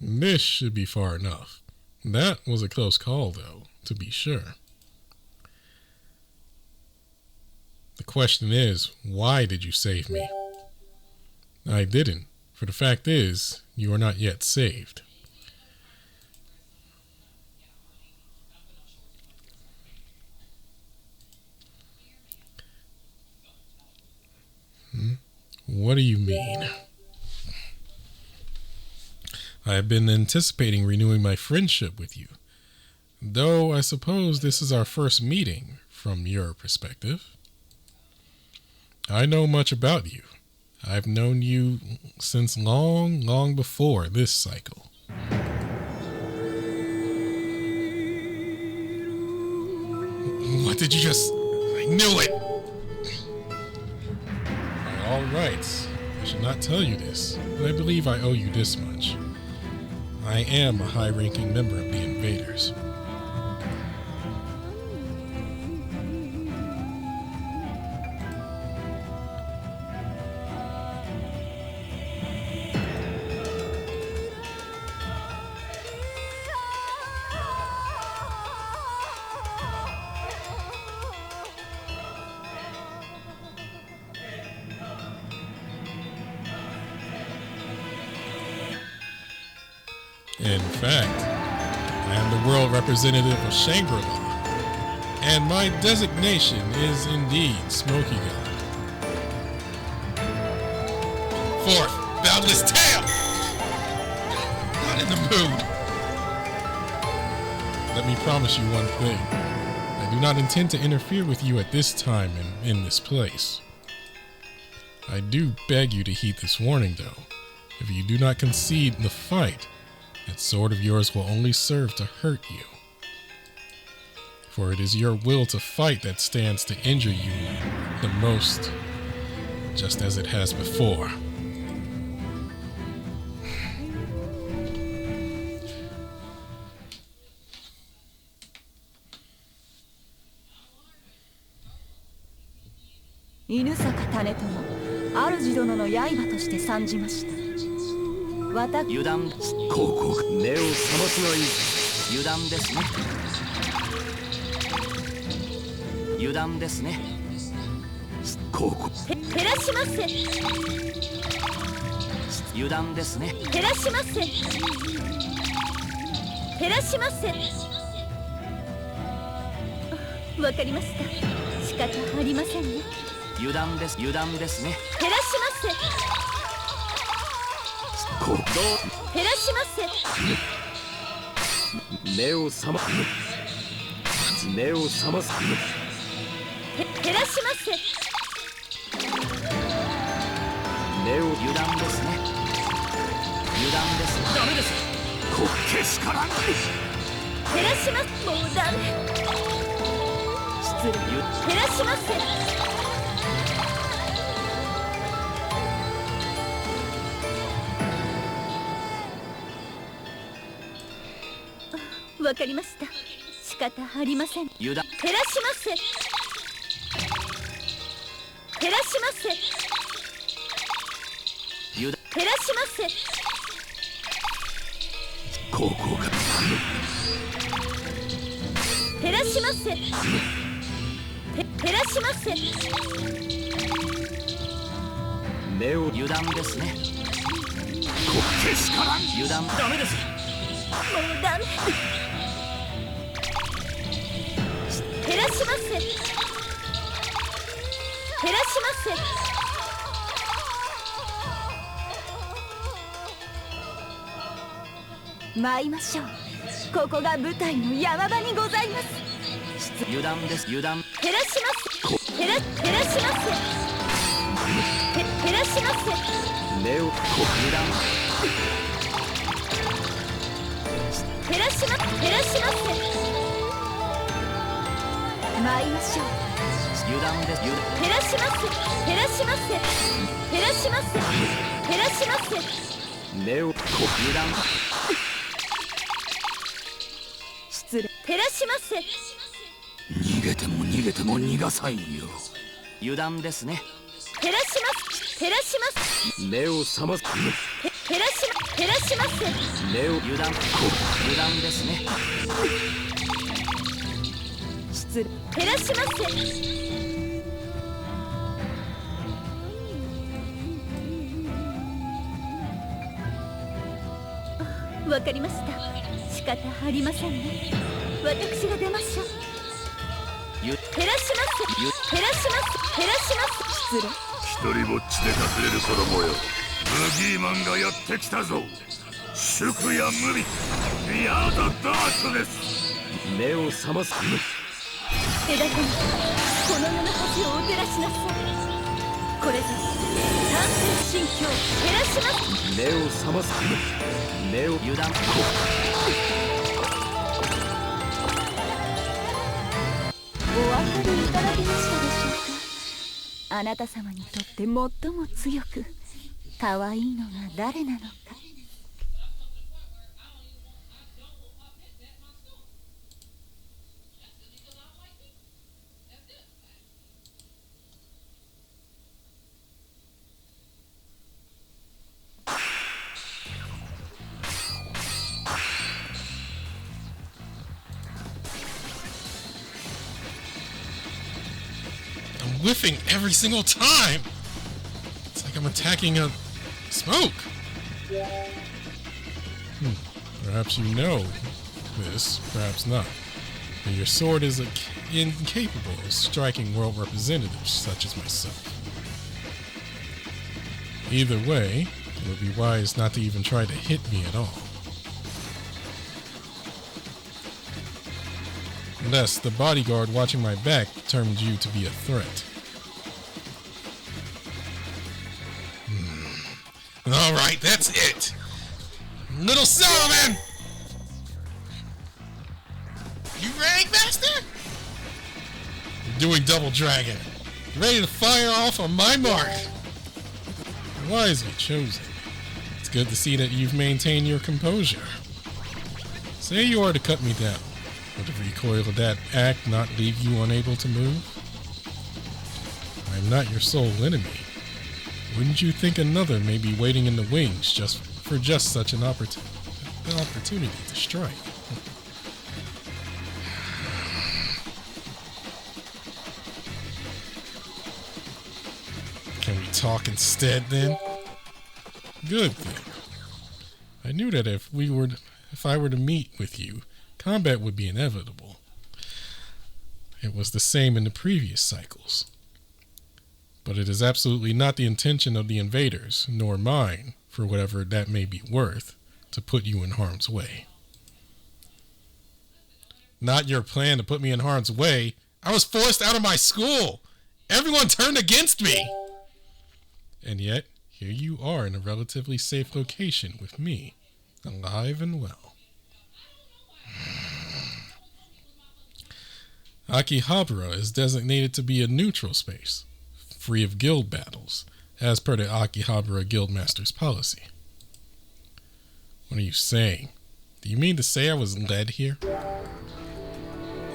This should be far enough. That was a close call, though, to be sure. The question is, why did you save me? I didn't, for the fact is, you are not yet saved. What do you mean? I have been anticipating renewing my friendship with you, though I suppose this is our first meeting from your perspective. I know much about you. I've known you since long, long before this cycle. What did you just... I knew it! All right, I should not tell you this, but I believe I owe you this much. I am a high-ranking member of the Invaders. In fact, I am the world representative of Shangri-La, and my designation is indeed Smoky God. Fourth, boundless tail! Not in the mood. Let me promise you one thing. I do not intend to interfere with you at this time and in this place. I do beg you to heed this warning, though. If you do not concede the fight, that sword of yours will only serve to hurt you. For it is your will to fight that stands to injure you the most, just as it has before.犬坂種友、主殿の刃として参じました。油断、ここ目を覚ますがいい。油断ですね。油断ですね。ここ照らしませ。油断ですね。照らしませ。照らしませ。わかりました。仕方ありませんね。油断です。油断ですね。照らしませ。照らしませ。目を覚ま目を覚ます。照らしませ。目を油断ですね。油断です。ダメです。こけしからん。照らします。もうダメ。失礼。照らしませ。わかりました。仕方ありません。油断。照らしませ。照らしませ。油断。照らしませ。ここか。照らしませ。照らしませ。目を油断ですね。こけしからん。油断。ダメです。もうダメ。照らしませ。照らしませ。参りましょう。ここが舞台の山場にございます。油断です。油断。照らします。照らします。照らします。目を油断。照らします。照らします。参りましょう。油断です。照らします。照らします。照らします。照らします。目を油断。失礼。照らします。逃げても逃げても逃がさんよ。油断ですね。照らします。照らします。目を覚ます。照らします。照らします。目を油断。油断ですね。失礼。照らします。わかりました。仕方ありませんね。私が出ましょう。照らします。照らします。照らします。失礼。一人ぼっちで隠れる子供よ。ブギーマンがやってきたぞ。祝や無味ヤードダークです。目を覚ます。枝子にこの世の恥をお照らしなさい。これぞ三世神教。照らします。目を覚ます。目を油断。お分かりいただけましたでしょうか。あなた様にとって最も強く可愛いのが誰なのか。whiffing every single time. It's like I'm attacking a smoke. Perhaps you know this, perhaps not. But your sword is incapable of striking world representatives such as myself. Either way, it would be wise not to even try to hit me at all. Unless the bodyguard watching my back determines you to be a threat. Alright, that's it! Little Solomon! You ready, Master? You're doing double dragon. Ready to fire off on my mark. Wisely chosen. It's good to see that you've maintained your composure. Say you are to cut me down. Would the recoil of that act not leave you unable to move? I am not your sole enemy. Wouldn't you think another may be waiting in the wings for such an opportunity to strike? Can we talk instead then? Good thing. I knew that if I were to meet with you, combat would be inevitable. It was the same in the previous cycles. But it is absolutely not the intention of the invaders, nor mine, for whatever that may be worth, to put you in harm's way. Not your plan to put me in harm's way. I was forced out of my school. Everyone turned against me. And yet, here you are in a relatively safe location with me, alive and well. Akihabara is designated to be a neutral space, free of guild battles, as per the Akihabara Guildmaster's policy. What are you saying? Do you mean to say I was led here?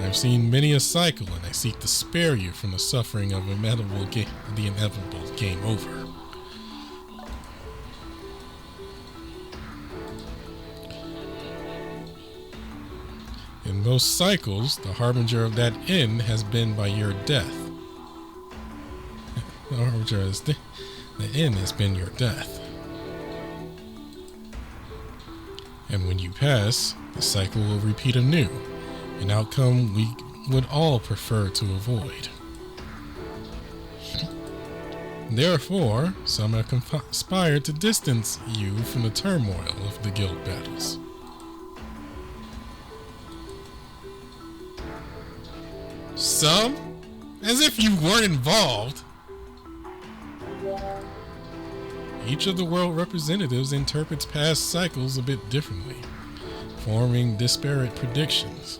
I've seen many a cycle, and I seek to spare you from the suffering of the inevitable game over. In most cycles, the harbinger of that end has been by your death. The harbinger is the end has been your death. And when you pass, the cycle will repeat anew, an outcome we would all prefer to avoid. Therefore, some have conspired to distance you from the turmoil of the guild battles. Some? As if you weren't involved. Each of the world representatives interprets past cycles a bit differently, forming disparate predictions.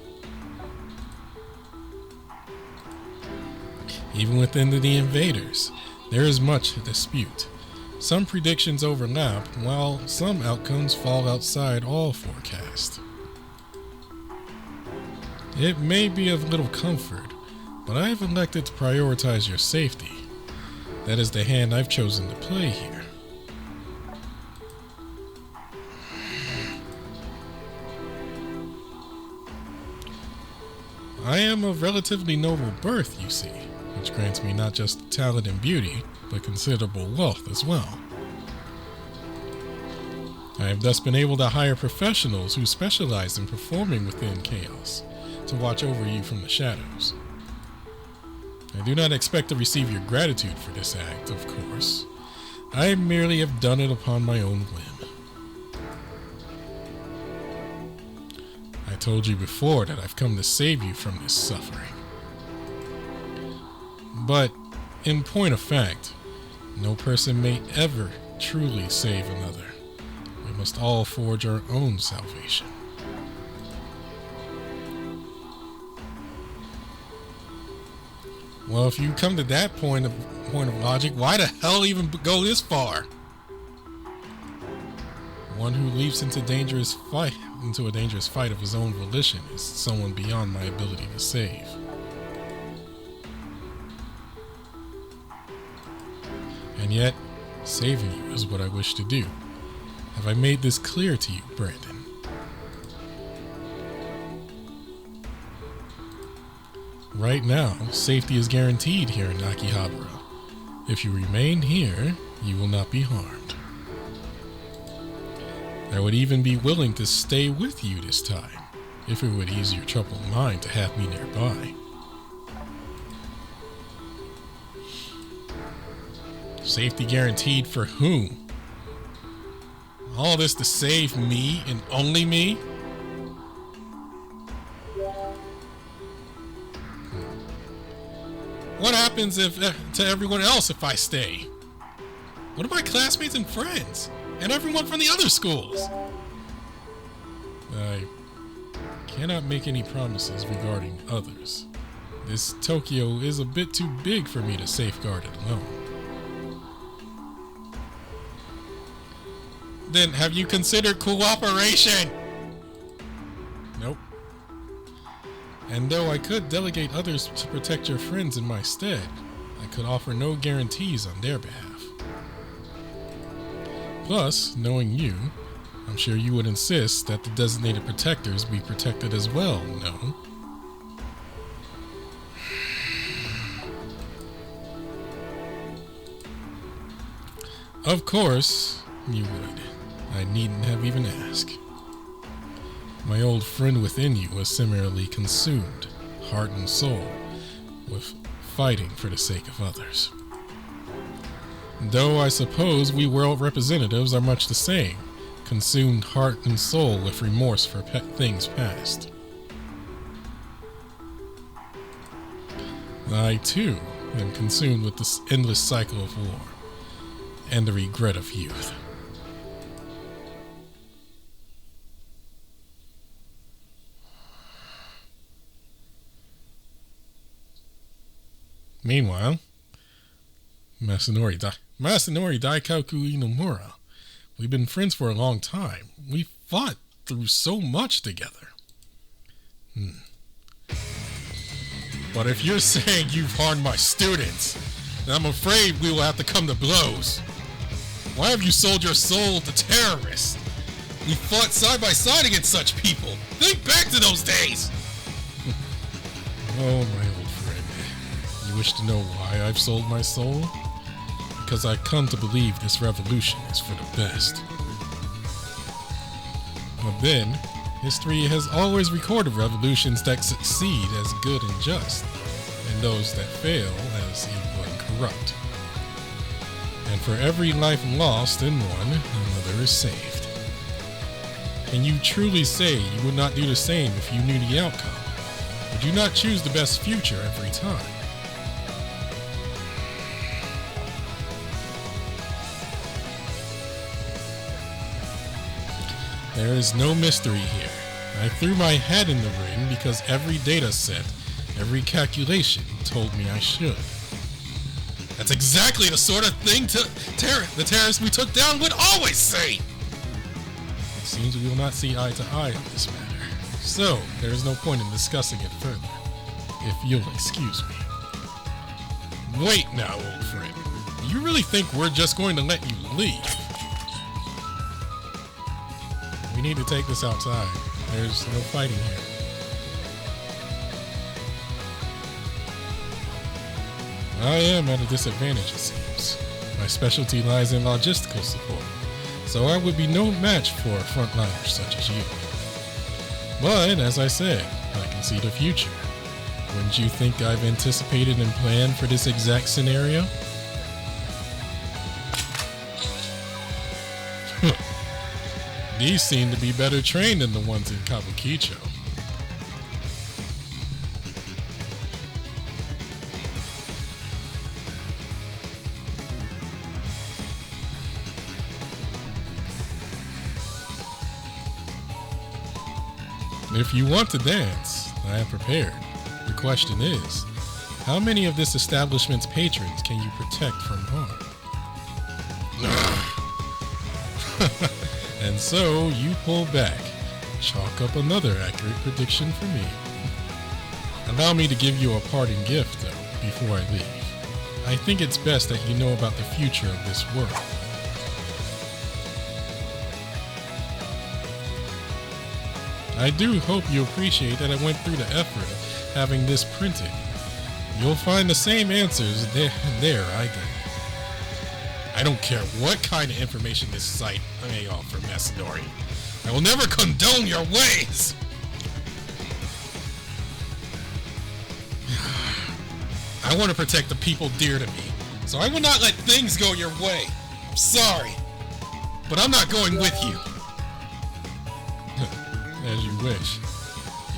Even within the invaders, there is much dispute. Some predictions overlap, while some outcomes fall outside all forecasts. It may be of little comfort, but I have elected to prioritize your safety. That is the hand I've chosen to play here. I am of relatively noble birth, you see, which grants me not just talent and beauty, but considerable wealth as well. I have thus been able to hire professionals who specialize in performing within chaos, to watch over you from the shadows. I do not expect to receive your gratitude for this act, of course. I merely have done it upon my own whim. I told you before that I've come to save you from this suffering. But, in point of fact, no person may ever truly save another. We must all forge our own salvation. Well, if you come to that point of logic, why the hell even go this far? One who leaps into a dangerous fight of his own volition is someone beyond my ability to save. And yet, saving you is what I wish to do. Have I made this clear to you, Brandon? Right now, safety is guaranteed here in Akihabara. If you remain here, you will not be harmed. I would even be willing to stay with you this time, if it would ease your troubled mind to have me nearby. Safety guaranteed for whom? All this to save me and only me? What happens to everyone else if I stay? What about my classmates and friends? And everyone from the other schools? I cannot make any promises regarding others. This Tokyo is a bit too big for me to safeguard it alone. Then have you considered cooperation? Nope. And though I could delegate others to protect your friends in my stead, I could offer no guarantees on their behalf. Plus, knowing you, I'm sure you would insist that the designated protectors be protected as well, no? Of course, you would. I needn't have even asked. My old friend within you was similarly consumed, heart and soul, with fighting for the sake of others. Though I suppose we world representatives are much the same, consumed heart and soul with remorse for things past. I, too, am consumed with this endless cycle of war and the regret of youth. Meanwhile, Masanori Daikoku Inomura. We've been friends for a long time. We fought through so much together. But if you're saying you've harmed my students, then I'm afraid we will have to come to blows. Why have you sold your soul to terrorists? We fought side by side against such people. Think back to those days. Oh, my old friend. You wish to know why I've sold my soul? Because I come to believe this revolution is for the best. But then, history has always recorded revolutions that succeed as good and just, and those that fail as evil and corrupt. And for every life lost in one, another is saved. Can you truly say you would not do the same if you knew the outcome? Would you not choose the best future every time? There is no mystery here. I threw my head in the ring because every data set, every calculation told me I should. That's exactly the sort of thing the terrorists we took down would always say! It seems we will not see eye to eye on this matter, so there is no point in discussing it further, if you'll excuse me. Wait now, old friend. Do you really think we're just going to let you leave? We need to take this outside. There's no fighting here. I am at a disadvantage, it seems. My specialty lies in logistical support, so I would be no match for a frontliner such as you. But, as I said, I can see the future. Wouldn't you think I've anticipated and planned for this exact scenario? These seem to be better trained than the ones in Kabukicho. If you want to dance, I am prepared. The question is, how many of this establishment's patrons can you protect from harm? And so you pull back. Chalk up another accurate prediction for me. Allow me to give you a parting gift, though, before I leave. I think it's best that you know about the future of this world. I do hope you appreciate that I went through the effort of having this printed. You'll find the same answers there I did. I don't care what kind of information this site may offer, Macedori. I will never condone your ways! I want to protect the people dear to me, so I will not let things go your way. I'm sorry, but I'm not going with you. As you wish.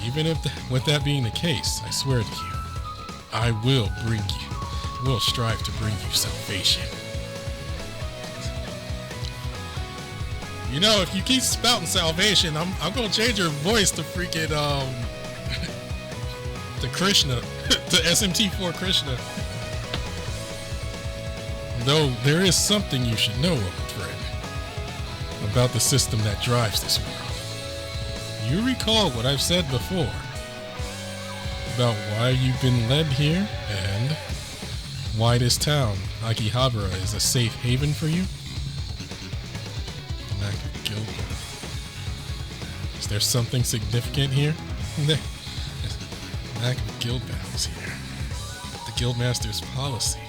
Even if with that being the case, I swear to you, I will strive to bring you salvation. You know, if you keep spouting salvation, I'm gonna change your voice to freaking to Krishna, to SMT4 Krishna. Though there is something you should know, old friend, about the system that drives this world. You recall what I've said before about why you've been led here and why this town, Akihabara, is a safe haven for you? Lack of guild. Is there something significant here? Lack of guild battles here. The guildmaster's policy.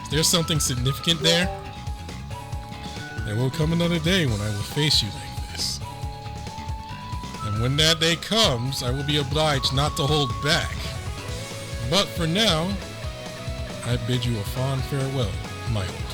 Is there something significant there? There will come another day when I will face you like this. And when that day comes, I will be obliged not to hold back. But for now, I bid you a fond farewell, my old